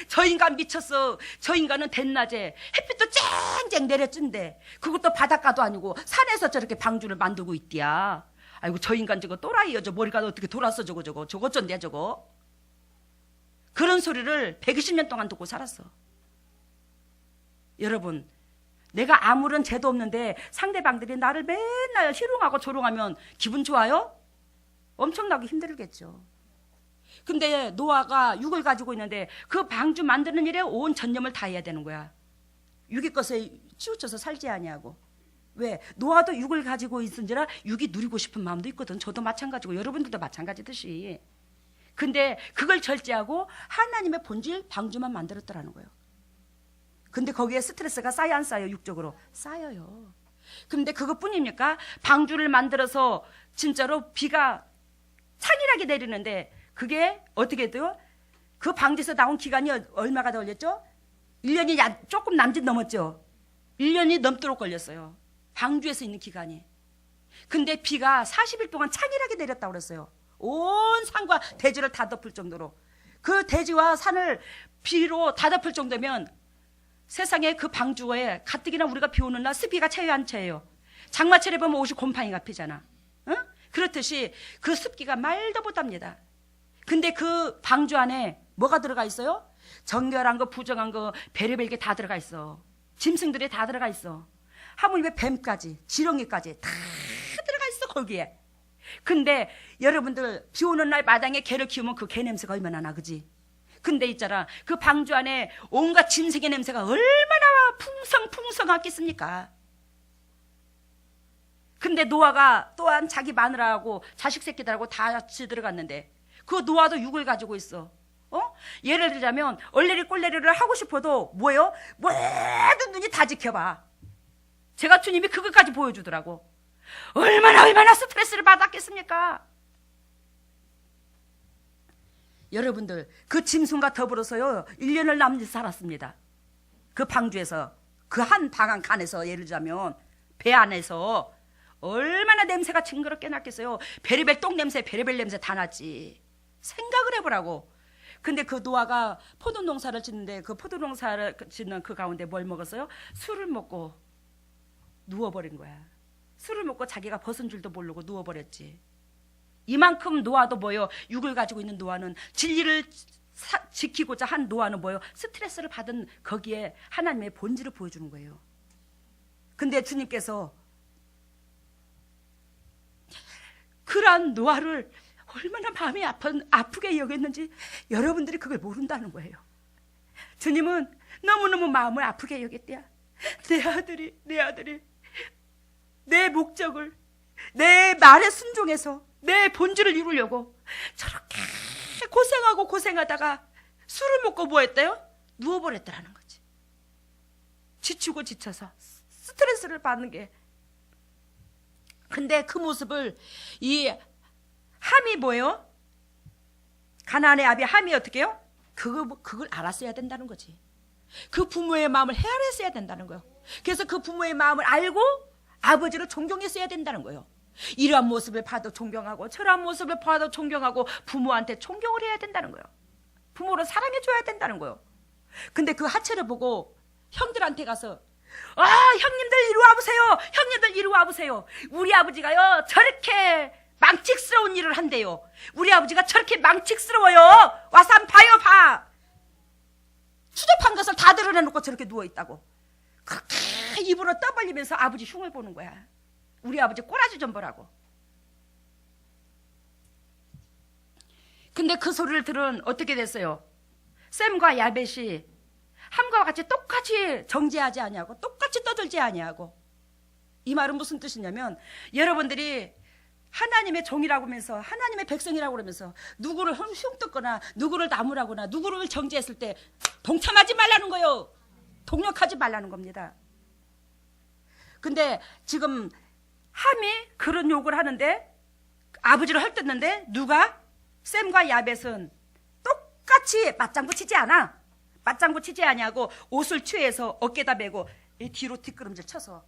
저 인간 미쳤어! 저 인간은 대낮에 햇빛도 쨍쨍 내려준대. 그것도 바닷가도 아니고 산에서 저렇게 방주를 만들고 있디야. 아이고, 저 인간 저거 또라이여. 저 머리가 어떻게 돌았어, 저거 어쩐데 저거. 그런 소리를 120년 동안 듣고 살았어. 여러분, 내가 아무런 죄도 없는데 상대방들이 나를 맨날 희롱하고 조롱하면 기분 좋아요? 엄청나게 힘들겠죠. 근데 노아가 육을 가지고 있는데 그 방주 만드는 일에 온 전념을 다해야 되는 거야. 육의 것에 치우쳐서 살지 아니하고. 왜? 노아도 육을 가지고 있은지라 육이 누리고 싶은 마음도 있거든. 저도 마찬가지고 여러분들도 마찬가지듯이. 근데 그걸 절제하고 하나님의 본질 방주만 만들었더라는 거예요. 근데 거기에 스트레스가 쌓여 안 쌓여? 육적으로 쌓여요. 근데 그것뿐입니까? 방주를 만들어서 진짜로 비가 창일하게 내리는데 그게 어떻게 돼요? 그 방주에서 나온 기간이 얼마가 더 걸렸죠? 1년이 조금 남짓 넘었죠? 1년이 넘도록 걸렸어요. 방주에서 있는 기간이. 근데 비가 40일 동안 창일하게 내렸다고 그랬어요. 온 산과 대지를 다 덮을 정도로. 그 대지와 산을 비로 다 덮을 정도면 세상에 그 방주에 가뜩이나 우리가 비 오는 날 습기가 차요, 안 차요? 장마철에 보면 옷이 곰팡이가 피잖아. 응? 그렇듯이 그 습기가 말도 못합니다. 근데 그 방주 안에 뭐가 들어가 있어요? 정결한 거, 부정한 거, 별의별 게 다 들어가 있어. 짐승들이 다 들어가 있어. 하물며 뱀까지, 지렁이까지 다 들어가 있어, 거기에. 근데 여러분들 비 오는 날 마당에 개를 키우면 그 개 냄새가 얼마나 나, 그지? 근데 있잖아, 그 방주 안에 온갖 짐승의 냄새가 얼마나 풍성풍성하겠습니까? 근데 노아가 또한 자기 마누라하고 자식 새끼들하고 다 같이 들어갔는데 그 노아도 육을 가지고 있어. 예를 들자면 얼레리 꼴레리를 하고 싶어도 뭐예요? 모든 눈이 다 지켜봐. 제가 주님이 그것까지 보여주더라고. 얼마나 스트레스를 받았겠습니까? 여러분들 그 짐승과 더불어서요 1년을 남짓 살았습니다. 그 방주에서, 그 한 방 한 칸에서, 예를 들자면 배 안에서 얼마나 냄새가 징그럽게 났겠어요. 베리벨 똥냄새, 베리벨 냄새 다 났지. 생각을 해보라고. 근데 그 노아가 포도농사를 짓는데 그 포도농사를 짓는 그 가운데 뭘 먹었어요? 술을 먹고 누워버린 거야. 술을 먹고 자기가 벗은 줄도 모르고 누워버렸지. 이만큼 노아도 뭐예요? 육을 가지고 있는 노아는, 진리를 지키고자 한 노아는 뭐예요? 스트레스를 받은 거기에 하나님의 본질을 보여주는 거예요. 근데 주님께서 그러한 노아를 얼마나 마음이 아프게 여겼는지 여러분들이 그걸 모른다는 거예요. 주님은 너무너무 마음을 아프게 여겼대요. 내 아들이 내 목적을, 내 말에 순종해서 내 본질을 이루려고 저렇게 고생하고 고생하다가 술을 먹고 뭐 했대요? 누워버렸다라는 거지. 지치고 지쳐서 스트레스를 받는 게. 근데 그 모습을 이 함이 뭐예요? 가나안의 아비 함이 어떻게 해요? 그걸 알았어야 된다는 거지. 그 부모의 마음을 헤아렸어야 된다는 거예요. 그래서 그 부모의 마음을 알고 아버지를 존경했어야 된다는 거예요. 이러한 모습을 봐도 존경하고 저러한 모습을 봐도 존경하고 부모한테 존경을 해야 된다는 거예요. 부모를 사랑해줘야 된다는 거예요. 근데 그 하체를 보고 형들한테 가서 형님들 이리 와보세요. 형님들 이리 와보세요. 우리 아버지가요 저렇게 망측스러운 일을 한대요. 우리 아버지가 저렇게 망측스러워요. 와서 한번 봐요. 봐. 추접한 것을 다 드러내놓고 저렇게 누워있다고. 그렇게 입으로 떠벌리면서 아버지 흉을 보는 거야. 우리 아버지 꼬라지 좀 보라고. 근데 그 소리를 들은 어떻게 됐어요? 샘과 야벳이 함과 같이 똑같이 정죄하지 아니하고 똑같이 떠들지 아니하고. 이 말은 무슨 뜻이냐면 여러분들이 하나님의 종이라고 하면서 하나님의 백성이라고 그러면서 누구를 흉뜯거나 누구를 나무라거나 누구를 정죄했을 때 동참하지 말라는 거예요. 동력하지 말라는 겁니다. 근데 지금 함이 그런 욕을 하는데 아버지를 헐뜯는데 누가? 샘과 야벳은 똑같이 맞장구 치지 않아. 맞장구 치지 아니하고 옷을 취해서 어깨다 메고 뒤로 뒷걸음질 쳐서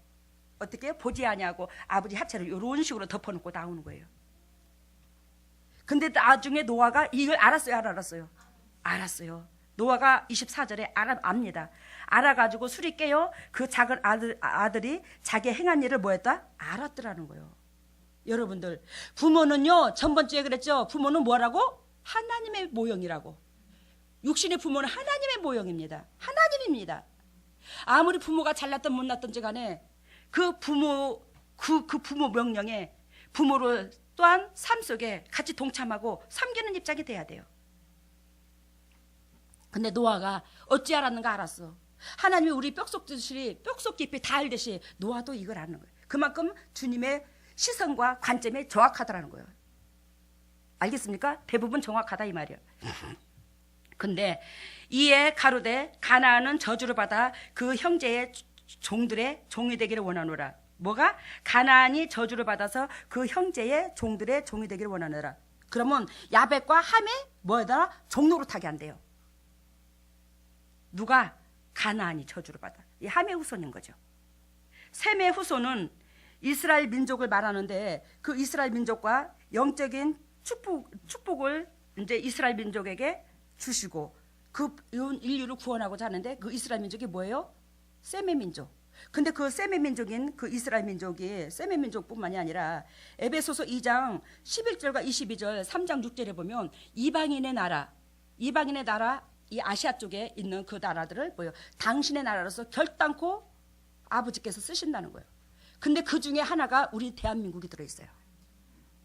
어떻게 보지 아니하고 아버지 하체를 이런 식으로 덮어놓고 나오는 거예요. 근데 나중에 노아가 이걸 알았어요? 안 알았어요? 알았어요. 노아가 24절에 압니다. 알아가지고 술이 깨요. 그 작은 아들이 자기 행한 일을 뭐였다? 알았더라는 거예요. 여러분들 부모는요 전번주에 그랬죠. 부모는 뭐라고? 하나님의 모형이라고. 육신의 부모는 하나님의 모형입니다. 하나님입니다. 아무리 부모가 잘났든 못났든지 간에 그 부모 명령에 부모를 또한 삶 속에 같이 동참하고 섬기는 입장이 돼야 돼요. 근데 노아가 어찌 알았는가? 알았어. 하나님이 우리 뼛속 깊이 다 알듯이 노아도 이걸 아는 거예요. 그만큼 주님의 시선과 관점이 정확하다라는 거예요. 알겠습니까? 대부분 정확하다 이 말이에요. 근데 이에 가로되 가나안은 저주를 받아 그 형제의 종들의 종이 되기를 원하노라. 뭐가? 가나안이 저주를 받아서 그 형제의 종들의 종이 되기를 원하노라. 그러면 야벳과 함에 뭐에다 종노릇하게 한대요. 누가? 가나안이 저주를 받아. 이 함의 후손인 거죠. 셈의 후손은 이스라엘 민족을 말하는데 그 이스라엘 민족과 영적인 축복을 이제 이스라엘 민족에게 주시고 그 인류를 구원하고자 하는데 그 이스라엘 민족이 뭐예요? 셈의 민족. 근데 그 셈의 민족인 그 이스라엘 민족이 셈의 민족뿐만이 아니라 에베소서 2장 11절과 22절 3장 6절에 보면 이방인의 나라 이 아시아 쪽에 있는 그 나라들을 뭐예요? 당신의 나라로서 결단코 아버지께서 쓰신다는 거예요. 근데 그 중에 하나가 우리 대한민국이 들어있어요.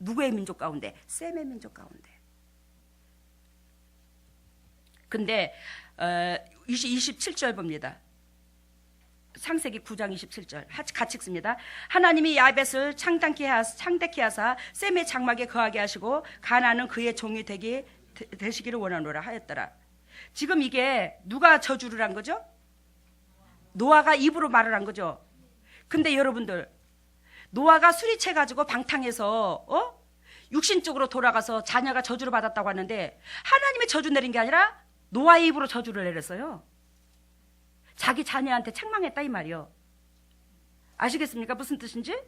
누구의 민족 가운데? 셈의 민족 가운데. 근데 27절 봅니다. 창세기 9장 27절 같이 읽습니다. 하나님이 야벳을 창대케 하사 셈의 장막에 거하게 하시고 가나안은 그의 종이 되시기를 원하노라 하였더라. 지금 이게 누가 저주를 한 거죠? 노아가 입으로 말을 한 거죠. 근데 여러분들 노아가 술이 채가지고 방탕해서 육신적으로 돌아가서 자녀가 저주를 받았다고 하는데 하나님의 저주 내린 게 아니라 노아의 입으로 저주를 내렸어요. 자기 자녀한테 책망했다 이 말이요. 아시겠습니까? 무슨 뜻인지?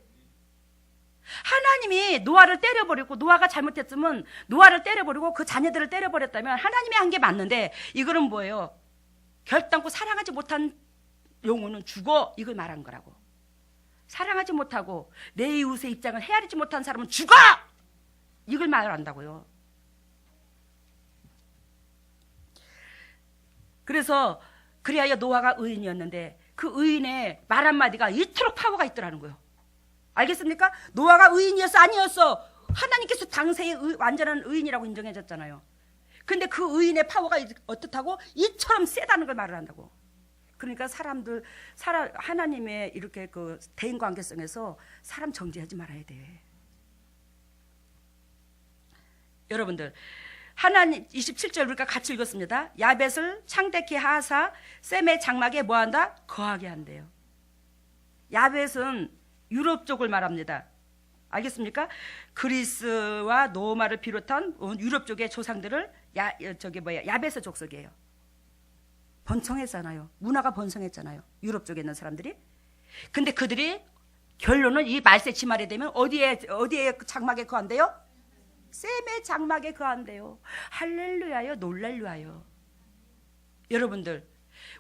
하나님이 노아를 때려버리고 노아가 잘못했으면 노아를 때려버리고 그 자녀들을 때려버렸다면 하나님이 한 게 맞는데 이거는 뭐예요? 결단코 사랑하지 못한 영혼은 죽어 이걸 말한 거라고. 사랑하지 못하고 내 이웃의 입장을 헤아리지 못한 사람은 죽어 이걸 말한다고요. 그래서 그리하여 노아가 의인이었는데 그 의인의 말 한마디가 이토록 파워가 있더라는 거예요. 알겠습니까? 노아가 의인이었어 아니었어? 하나님께서 당세의 완전한 의인이라고 인정해줬잖아요. 근데 그 의인의 파워가 어떻다고? 이처럼 세다는 걸 말을 한다고. 그러니까 하나님의 이렇게 그 대인 관계성에서 사람 정죄하지 말아야 돼. 여러분들 하나님 27절 우리가 같이 읽었습니다. 야벳을 창대케 하사 셈의 장막에 뭐한다? 거하게 한대요. 야벳은 유럽 쪽을 말합니다. 알겠습니까? 그리스와 로마를 비롯한 유럽 쪽의 조상들을 야벳의 족속이에요. 번성했잖아요. 문화가 번성했잖아요. 유럽 쪽에 있는 사람들이. 근데 그들이 결론은 이 말세 치말이 되면 어디에 장막에 거한대요? 셈의 장막에 거한대요. 할렐루야요, 놀랄루야요. 여러분들,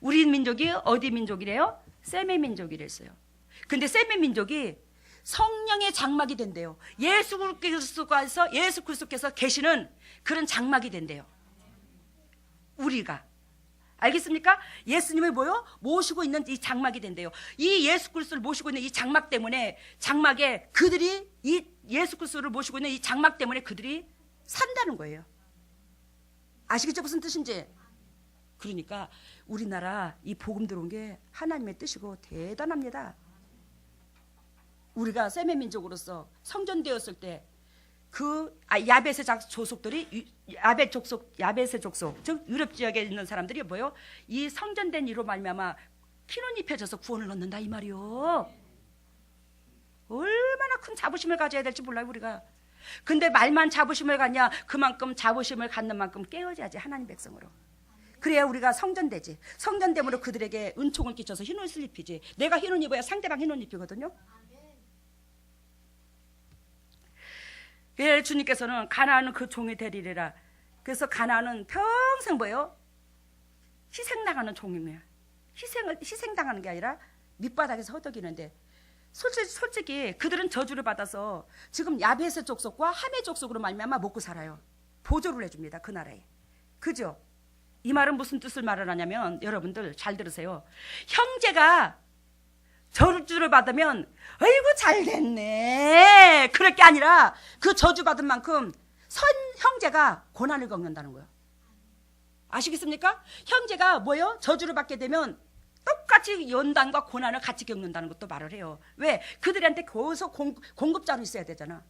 우리 민족이 어디 민족이래요? 셈의 민족이랬어요. 근데 셈의 민족이 성령의 장막이 된대요. 예수 그리스도께서 계시는 그런 장막이 된대요. 우리가 알겠습니까? 예수님을 모시고 있는 이 장막이 된대요. 이 예수 그리스도를 모시고 있는 이 장막 때문에, 장막에 그들이, 이 예수 그리스도를 모시고 있는 이 장막 때문에 그들이 산다는 거예요. 아시겠죠? 무슨 뜻인지? 그러니까 우리나라 이 복음 들어온 게 하나님의 뜻이고 대단합니다. 우리가 셈의 민족으로서 성전되었을 때 그 야벳의 조속들이, 야벳의 족속, 즉 유럽 지역에 있는 사람들이 이 성전된 이로 말미암아 피는 입혀져서 구원을 얻는다 이 말이요. 얼마나 큰 자부심을 가져야 될지 몰라요 우리가. 근데 말만 자부심을 갖냐? 그만큼 자부심을 갖는 만큼 깨어져야지 하나님 백성으로. 그래야 우리가 성전되지. 성전됨으로 그들에게 은총을 끼쳐서 흰 옷을 입히지. 내가 흰 옷 입어야 상대방 흰 옷 입히거든요. 예, 주님께서는 가나안은 그 종이 되리라. 그래서 가나안은 평생 희생당하는 종이에요. 희생당하는 게 아니라 밑바닥에서 허덕이는데, 솔직히 그들은 저주를 받아서 지금 야벳의 족속과 함의 족속으로 말미암아 먹고 살아요. 보조를 해줍니다 그 나라에. 그죠? 이 말은 무슨 뜻을 말을 하냐면, 여러분들 잘 들으세요. 형제가 저주를 받으면 아이고 잘 됐네 그럴 게 아니라, 그 저주 받은 만큼 형제가 고난을 겪는다는 거예요. 아시겠습니까? 형제가 저주를 받게 되면 똑같이 연단과 고난을 같이 겪는다는 것도 말을 해요. 왜? 그들한테 계속 공급자로 있어야 되잖아.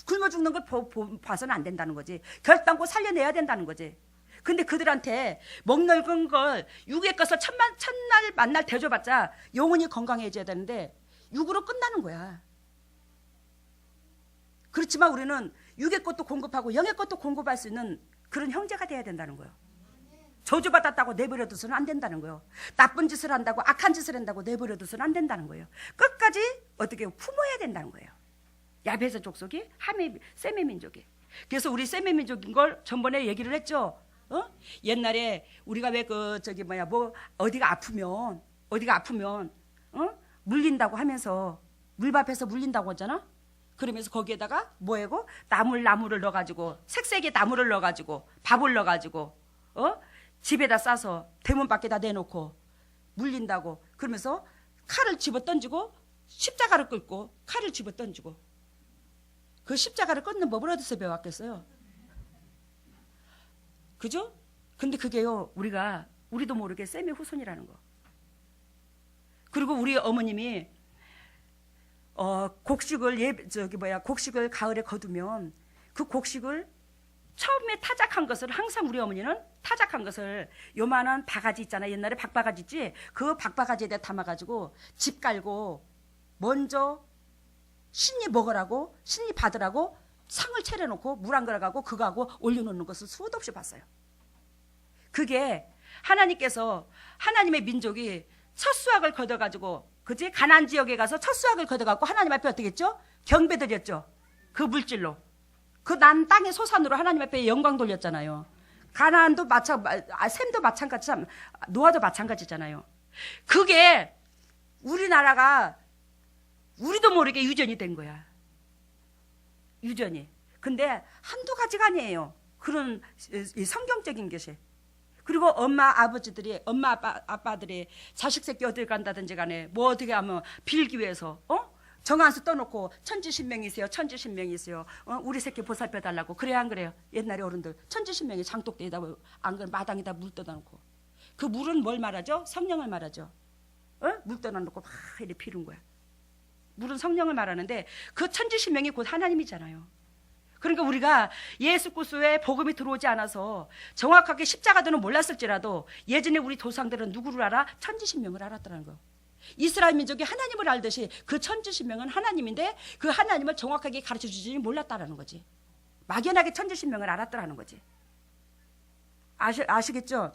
굶어 죽는 걸 봐서는 안 된다는 거지. 결단코 살려내야 된다는 거지. 근데 그들한테 먹는 걸, 육의 것을 첫날 만날 대줘봤자 영혼이 건강해져야 되는데 육으로 끝나는 거야. 그렇지만 우리는 육의 것도 공급하고 영의 것도 공급할 수 있는 그런 형제가 돼야 된다는 거예요. 저주받았다고 내버려둬서는 안 된다는 거예요. 나쁜 짓을 한다고, 악한 짓을 한다고 내버려둬서는 안 된다는 거예요. 끝까지 어떻게 품어야 된다는 거예요. 야벳의 족속이 셈의 민족이. 그래서 우리 셈의 민족인 걸 전번에 얘기를 했죠. 옛날에 우리가 왜 어디가 아프면 물린다고 하면서, 물밥에서 물린다고 하잖아. 그러면서 거기에다가 나무를 넣어가지고, 색색의 나무를 넣어가지고, 밥을 넣어가지고, 집에다 싸서 대문 밖에다 내놓고 물린다고. 그러면서 칼을 집어 던지고 십자가를 끌고 칼을 집어 던지고. 그 십자가를 끊는 법을 어디서 배웠겠어요? 그죠? 근데 그게요, 우리도 모르게 셈의 후손이라는 거. 그리고 우리 어머님이 곡식을 가을에 거두면 그 곡식을 처음에 타작한 것을, 항상 우리 어머니는 타작한 것을 요만한 바가지 있잖아. 옛날에 박바가지 있지? 그 박바가지에다 담아가지고 집 깔고 먼저 신이 먹으라고, 신이 받으라고 상을 차려놓고 물 안 걸어가고 그거하고 올려놓는 것을 수도 없이 봤어요. 그게 하나님께서, 하나님의 민족이 첫 수확을 거둬가지고, 그지? 가나안 지역에 가서 첫 수확을 거둬갖고 하나님 앞에 어떻게 했죠? 경배드렸죠. 그 물질로. 그 난 땅의 소산으로 하나님 앞에 영광 돌렸잖아요. 가나안도 셈도 마찬가지, 노아도 마찬가지잖아요. 그게 우리나라가 우리도 모르게 유전이 된 거야. 유전이. 근데 한두 가지가 아니에요. 그런 성경적인 것이. 그리고 엄마 아빠들이 자식 새끼 어딜 간다든지 간에 어떻게 하면 빌기 위해서 정한수 떠놓고 천지신명이세요. 우리 새끼 보살펴 달라고. 그래야 안 그래요? 옛날에 어른들 천지신명이 장독대에다, 안 그러면 마당에다 물 떠다 놓고. 그 물은 뭘 말하죠? 성령을 말하죠. 물 떠다 놓고 막 이렇게 피는 거야. 물은 성령을 말하는데 그 천지신명이 곧 하나님이잖아요. 그러니까 우리가 예수 그리스도의 복음이 들어오지 않아서 정확하게 십자가도는 몰랐을지라도 예전에 우리 조상들은 누구를 알아? 천지신명을 알았다는 거예요. 이스라엘 민족이 하나님을 알듯이 그 천지신명은 하나님인데 그 하나님을 정확하게 가르쳐주지 몰랐다라는 거지. 막연하게 천지신명을 알았다라는 거지. 아시겠죠?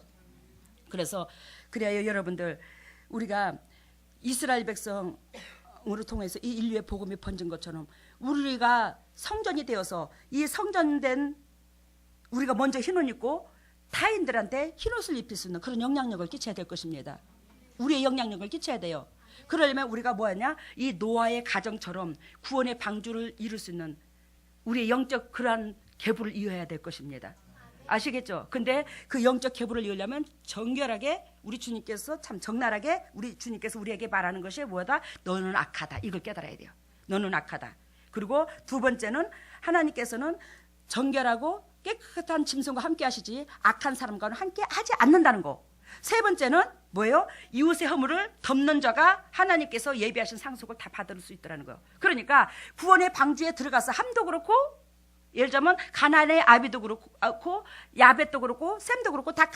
그래서 그래요, 여러분들, 우리가 이스라엘 백성, 으로 통해서 이 인류의 복음이 번진 것처럼 우리가 성전이 되어서 이 성전된 우리가 먼저 흰옷 입고 타인들한테 흰옷을 입힐 수 있는 그런 영향력을 끼쳐야 될 것입니다. 우리의 영향력을 끼쳐야 돼요. 그러려면 우리가 뭐하냐? 이 노아의 가정처럼 구원의 방주를 이룰 수 있는 우리의 영적 그러한 계보를 이어야 될 것입니다. 아시겠죠? 근데 그 영적 계보를 이으려면 정결하게 우리 주님께서 참 적나라하게 우리 주님께서 우리에게 말하는 것이 뭐다? 너는 악하다. 이걸 깨달아야 돼요. 너는 악하다. 그리고 두 번째는 하나님께서는 정결하고 깨끗한 짐승과 함께 하시지 악한 사람과는 함께 하지 않는다는 거. 세 번째는 뭐예요? 이웃의 허물을 덮는 자가 하나님께서 예비하신 상속을 다 받을 수 있더라는 거예요. 그러니까 구원의 방주에 들어가서 함도 그렇고 예를 들자면 가나안의 아비도 그렇고 야벳도 그렇고 셈도 그렇고 다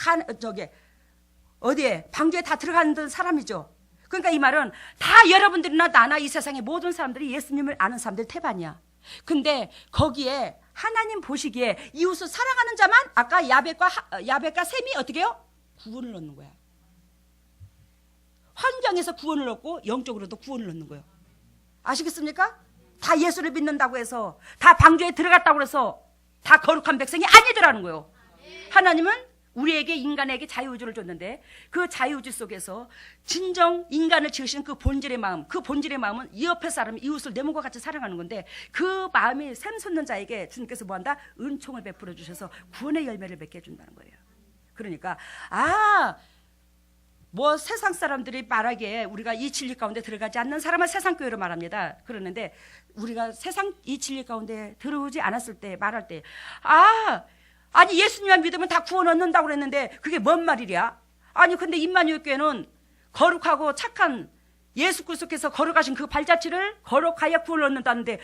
어디에 방주에 다 들어가는 사람이죠. 그러니까 이 말은 다 여러분들이나 나나 이 세상의 모든 사람들이 예수님을 아는 사람들 태반이야. 근데 거기에 하나님 보시기에 이웃을 사랑하는 자만 아까 야벳과 셈이 어떻게 해요? 구원을 얻는 거야. 환경에서 구원을 얻고 영적으로도 구원을 얻는 거예요. 아시겠습니까? 다 예수를 믿는다고 해서 다 방주에 들어갔다고 해서 다 거룩한 백성이 아니더라는 거예요. 하나님은 우리에게 인간에게 자유의지를 줬는데 그 자유의지 속에서 진정 인간을 지으신 그 본질의 마음은 이 옆에 사람 이웃을 내 몸과 같이 사랑하는 건데 그 마음이 샘솟는 자에게 주님께서 뭐한다? 은총을 베풀어 주셔서 구원의 열매를 맺게 해준다는 거예요. 그러니까 뭐 세상 사람들이 말하기에 우리가 이 진리 가운데 들어가지 않는 사람은 세상 교회로 말합니다. 그러는데 우리가 세상 이 진리 가운데 들어오지 않았을 때 말할 때 아니 예수님만 믿으면 다 구원 얻는다고 그랬는데 그게 뭔 말이랴? 아니 근데 임마누엘 교회는 거룩하고 착한 예수 그리스도께서 거룩하신 그 발자취를 거룩하여 구원을 얻는다는데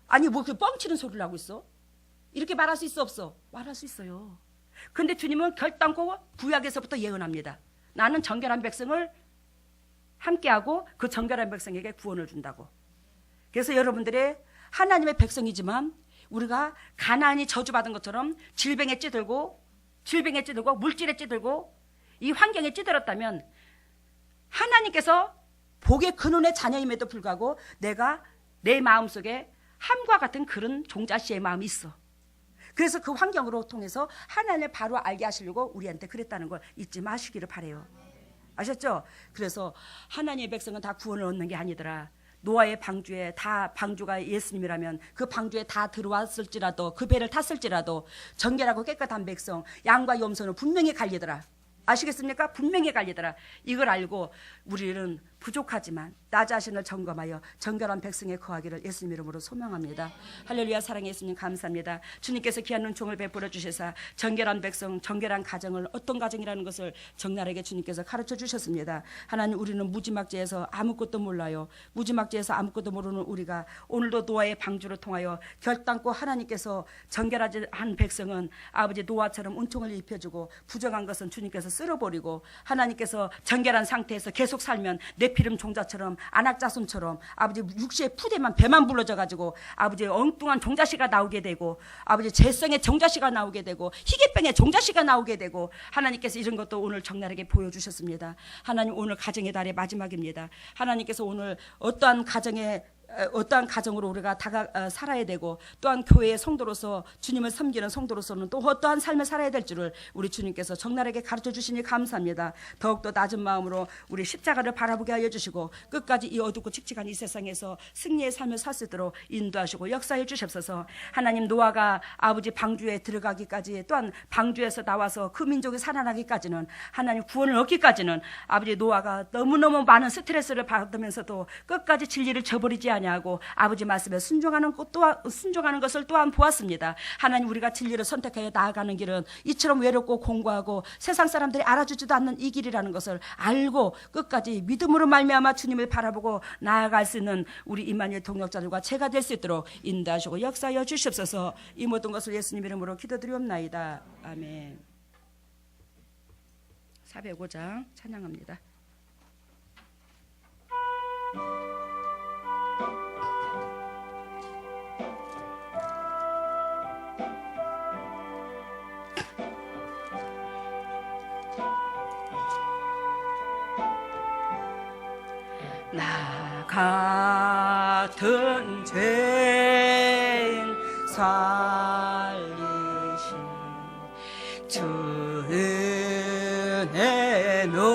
아니 뭐 그 뻥치는 소리를 하고 있어? 이렇게 말할 수 있어 없어? 말할 수 있어요. 근데 주님은 결단코 구약에서부터 예언합니다. 나는 정결한 백성을 함께하고 그 정결한 백성에게 구원을 준다고. 그래서 여러분들의 하나님의 백성이지만 우리가 가나안이 저주받은 것처럼 질병에 찌들고 물질에 찌들고 이 환경에 찌들었다면 하나님께서 복의 근원의 자녀임에도 불구하고 내가 내 마음속에 함과 같은 그런 종자씨의 마음이 있어. 그래서 그 환경으로 통해서 하나님을 바로 알게 하시려고 우리한테 그랬다는 걸 잊지 마시기를 바라요. 아셨죠? 그래서 하나님의 백성은 다 구원을 얻는 게 아니더라. 노아의 방주에 다 방주가 예수님이라면 그 방주에 다 들어왔을지라도 그 배를 탔을지라도 정결하고 깨끗한 백성 양과 염소는 분명히 갈리더라. 아시겠습니까? 분명히 갈리더라. 이걸 알고 우리는 부족하지만 나 자신을 점검하여 정결한 백성에 거하기를 예수님 이름으로 소망합니다. 할렐루야. 사랑의 예수님 감사합니다. 주님께서 귀한 은총을 베풀어 주셔서 정결한 백성, 정결한 가정을 어떤 가정이라는 것을 적나라하게 주님께서 가르쳐 주셨습니다. 하나님 우리는 무지막지에서 아무것도 몰라요. 무지막지에서 아무것도 모르는 우리가 오늘도 노아의 방주를 통하여 결단코 하나님께서 정결한 백성은 아버지 노아처럼 은총을 입혀주고 부정한 것은 주님께서 쓸어버리고 하나님께서 정결한 상태에서 계속 살면 내 피름 종자처럼 안악자손처럼 아버지 육시의 푸대만 배만 불러져 가지고 아버지 엉뚱한 종자씨가 나오게 되고 아버지 재성의 종자씨가 나오게 되고 희귀병의 종자씨가 나오게 되고 하나님께서 이런 것도 오늘 적나라하게 보여주셨습니다. 하나님 오늘 가정의 달의 마지막입니다. 하나님께서 오늘 어떠한 가정으로 우리가 살아야 되고 또한 교회의 성도로서 주님을 섬기는 성도로서는 또 어떠한 삶을 살아야 될 줄을 우리 주님께서 적나라하게 가르쳐 주시니 감사합니다. 더욱더 낮은 마음으로 우리 십자가를 바라보게 하여 주시고 끝까지 이 어둡고 칙칙한 이 세상에서 승리의 삶을 살 수 있도록 인도하시고 역사해 주시옵소서. 하나님 노아가 아버지 방주에 들어가기까지 또한 방주에서 나와서 그 민족이 살아나기까지는 하나님 구원을 얻기까지는 아버지 노아가 너무너무 많은 스트레스를 받으면서도 끝까지 진리를 저버리지 하고 아버지 말씀에 순종하는 것을 또한 보았습니다. 하나님 우리가 진리를 선택하여 나아가는 길은 이처럼 외롭고 공고하고 세상 사람들이 알아주지도 않는 이 길이라는 것을 알고 끝까지 믿음으로 말미암아 주님을 바라보고 나아갈 수 있는 우리 임마누엘 동역자들과 제가 될 수 있도록 인도하시고 역사하여 주시옵소서. 이 모든 것을 예수님 이름으로 기도드리옵나이다. 아멘. 405장 찬양합니다. 나 같은 죄인 살리신 주 은혜 놀라워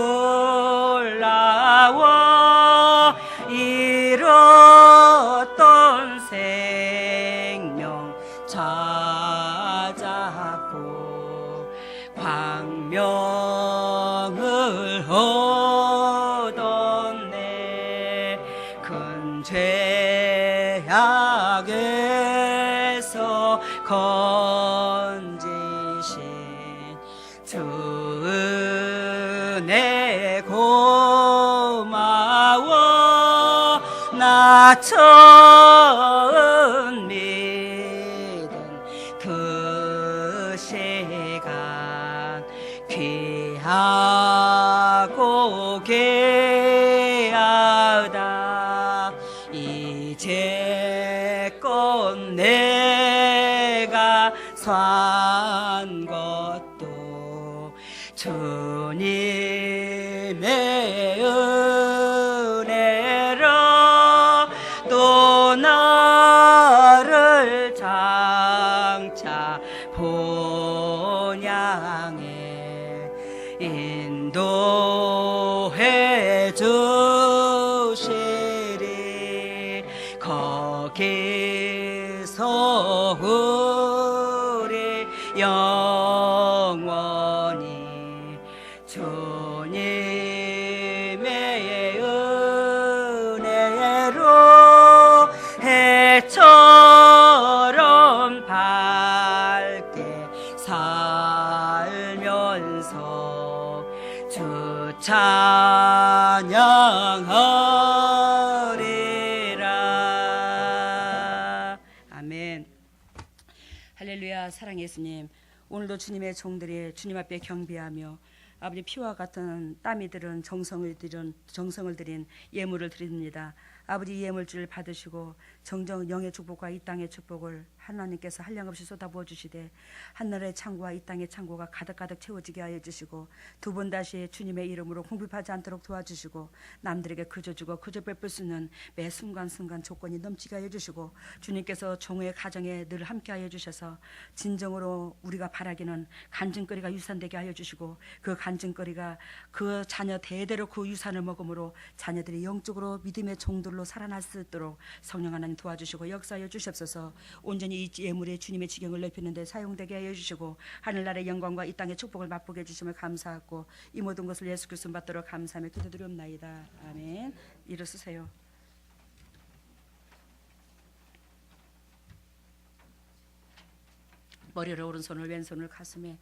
잃었던 생명 찾았고 광명을 얻었네. 큰 죄악에서 건지신 주 은혜 고마워. 나 처음 믿은 그 시간 귀하고 귀하다. 이제껏 내가 산 것도 주님의 은혜로 또 나를 장차 본향에 인도해 주시리. 거기서 우리 영원히 주님의 은혜로 해처럼 밝게 살면서 주 찬양하리라. 아멘. 할렐루야. 사랑의 예수님, 오늘도 주님의 종들이 주님 앞에 경배하며 아버지 피와 같은 땀이 들은 정성을 들인 예물을 드립니다. 아버지 예물주를 받으시고 정정 영의 축복과 이 땅의 축복을 하나님께서 한량없이 쏟아부어 주시되 하늘의 창고와 이 땅의 창고가 가득가득 채워지게 하여 주시고 두 번 다시 주님의 이름으로 궁핍하지 않도록 도와주시고 남들에게 그저 주고 그저 베풀 수 있는 매 순간순간 조건이 넘치게 하여 주시고 주님께서 종의 가정에 늘 함께 하여 주셔서 진정으로 우리가 바라기는 간증거리가 유산되게 하여 주시고 그 간증거리가 그 자녀 대대로 그 유산을 먹음으로 자녀들이 영적으로 믿음의 종들로 살아날 수 있도록 성령 하나님 도와주시고 역사하여 주시옵소서. 온전히 이 예물이 주님의 지경을 넓히는 데 사용되게 하여 주시고 하늘나라의 영광과 이 땅의 축복을 맛보게 해주심을 감사하고 이 모든 것을 예수 그리스도 받도록 감사하며 기도드리옵나이다. 아멘. 일어서세요. 머리를 오른손을 왼손을 가슴에.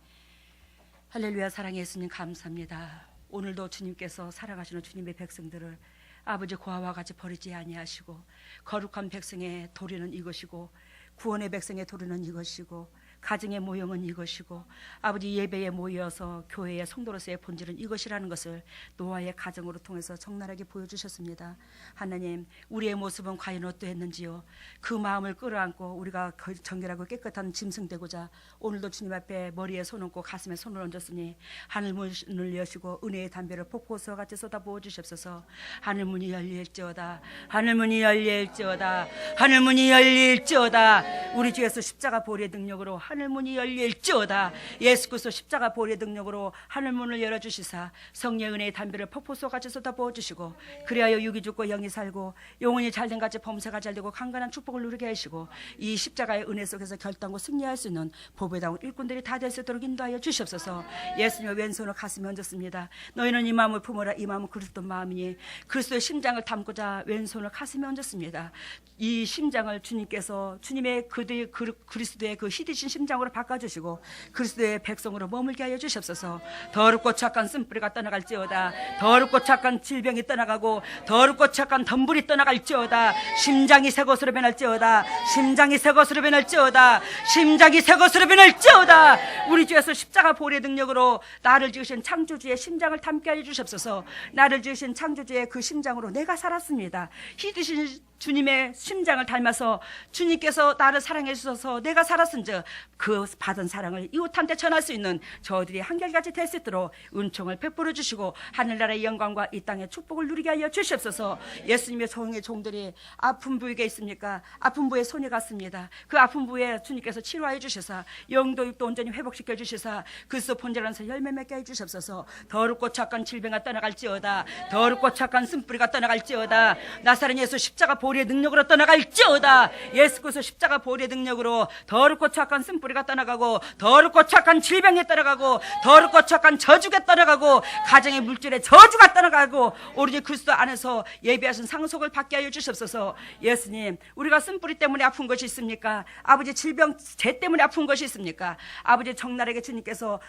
할렐루야. 사랑의 예수님 감사합니다. 오늘도 주님께서 살아가시는 주님의 백성들을 아버지 고아와 같이 버리지 아니하시고 거룩한 백성의 도리는 이것이고 구원의 백성의 도리는 이것이고 가정의 모형은 이것이고 아버지 예배에 모여서 교회의 성도로서의 본질은 이것이라는 것을 노아의 가정으로 통해서 적나라하게 보여주셨습니다. 하나님, 우리의 모습은 과연 어떠했는지요. 그 마음을 끌어안고 우리가 정결하고 깨끗한 짐승되고자 오늘도 주님 앞에 머리에 손 얹고 가슴에 손을 얹었으니 하늘문을 여시고 은혜의 담배를 폭포수와 같이 쏟아부어 주시옵소서. 하늘문이 열릴지어다. 하늘문이 열릴지어다. 하늘문이 열릴지어다. 우리 주 예수 십자가 보혈의 능력으로 하늘문이 열릴지어다. 예수 그리스도 십자가 보혈의 능력으로 하늘문을 열어주시사 성령의 은혜의 담배를 폭포수와 같이 쏟아부어 주시고 그리하여 육이 죽고 영이 살고 영혼이 잘된 같이 범사가 잘되고 강건한 축복을 누리게 하시고 이 십자가의 은혜 속에서 결단하고 승리할 수 있는 보배다운 일꾼들이 다 될 수 있도록 인도하여 주시옵소서. 예수님의 왼손을 가슴에 얹었습니다. 너희는 이 마음을 품어라. 이 마음은 그리스도 마음이니 그리스도의 심장을 담고자 왼손을 가슴에 얹었습니다. 이 심장을 주님께서 주님의 그리스도의 그 희디신 심장으로 바꿔주시고 그리스도의 백성으로 머물게 하여 주시옵소서. 더럽고 착한 쓴뿌리가 떠나갈지어다. 더럽고 착한 질병이 떠나가고 더럽고 착한 덤불이 떠나갈지어다. 심장이 새 것으로 변할지어다. 심장이 새 것으로 변할지어다. 심장이 새 것으로 변할지어다. 우리 주 예수 십자가 보혈의 능력으로 나를 지으신 창조주의 심장을 담게 하여 주시옵소서. 나를 지으신 창조주의 그 심장으로 내가 살았습니다. 희디신 주님의 심장을 닮아서 주님께서 나를 사랑해 주셔서 내가 살았은즉 그 받은 사랑을 이웃한테 전할 수 있는 저들이 한결같이 될 수 있도록 은총을 베풀어 주시고 하늘나라의 영광과 이 땅의 축복을 누리게 하여 주시옵소서. 예수님의 성의 종들이 아픈 부위가 있습니까? 아픈 부위에 손이 갔습니다. 그 아픈 부위에 주님께서 치료하여 주셔서 영도 육도 온전히 회복시켜 주셔서 그리스도 본질한서 열매 맺게 해 주시옵소서. 더럽고 착한 질병가 떠나갈지어다. 더럽고 착한 쓴뿌리가 떠나갈지어다. 나사렛 예수 십자가 보혈의 능력으로 떠나갈지어다. 예수 그리스도 십자가 보혈의 능력으로 더럽고 착한 쓴뿌리가 떠나가고 더럽고 착한 질병에 떠나가고 더럽고 착한 저주가 떠나가고 가정의 물질의 저주가 떠나가고 오로지 그리스도 안에서 예비하신 상속을 받게 하여 주시옵소서. 예수님, 우리가 쓴뿌리 때문에 아픈 것이 있습니까? 아버지 질병 죄 때문에 아픈 것이 있습니까? 아버지 적나라하게 주님께서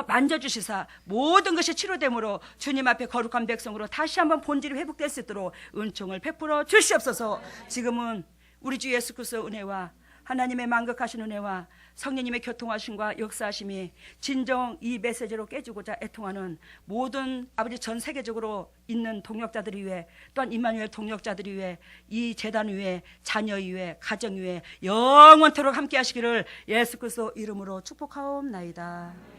만져주시사 모든 것이 치료됨으로 주님 앞에 거룩한 백성으로 다시 한번 본질이 회복될 수 있도록 은총을 베풀어 주시옵소서. 지금은 우리 주 예수 그리스도의 은혜와 하나님의 만극하신 은혜와 성령님의 교통하심과 역사하심이 진정 이 메시지로 깨주고자 애통하는 모든 아버지 전 세계적으로 있는 동역자들이 위해 또한 임마누엘 동역자들이 위해 이 재단 위에 자녀 위에 가정 위에 영원토록 함께 하시기를 예수 그리스도 이름으로 축복하옵나이다.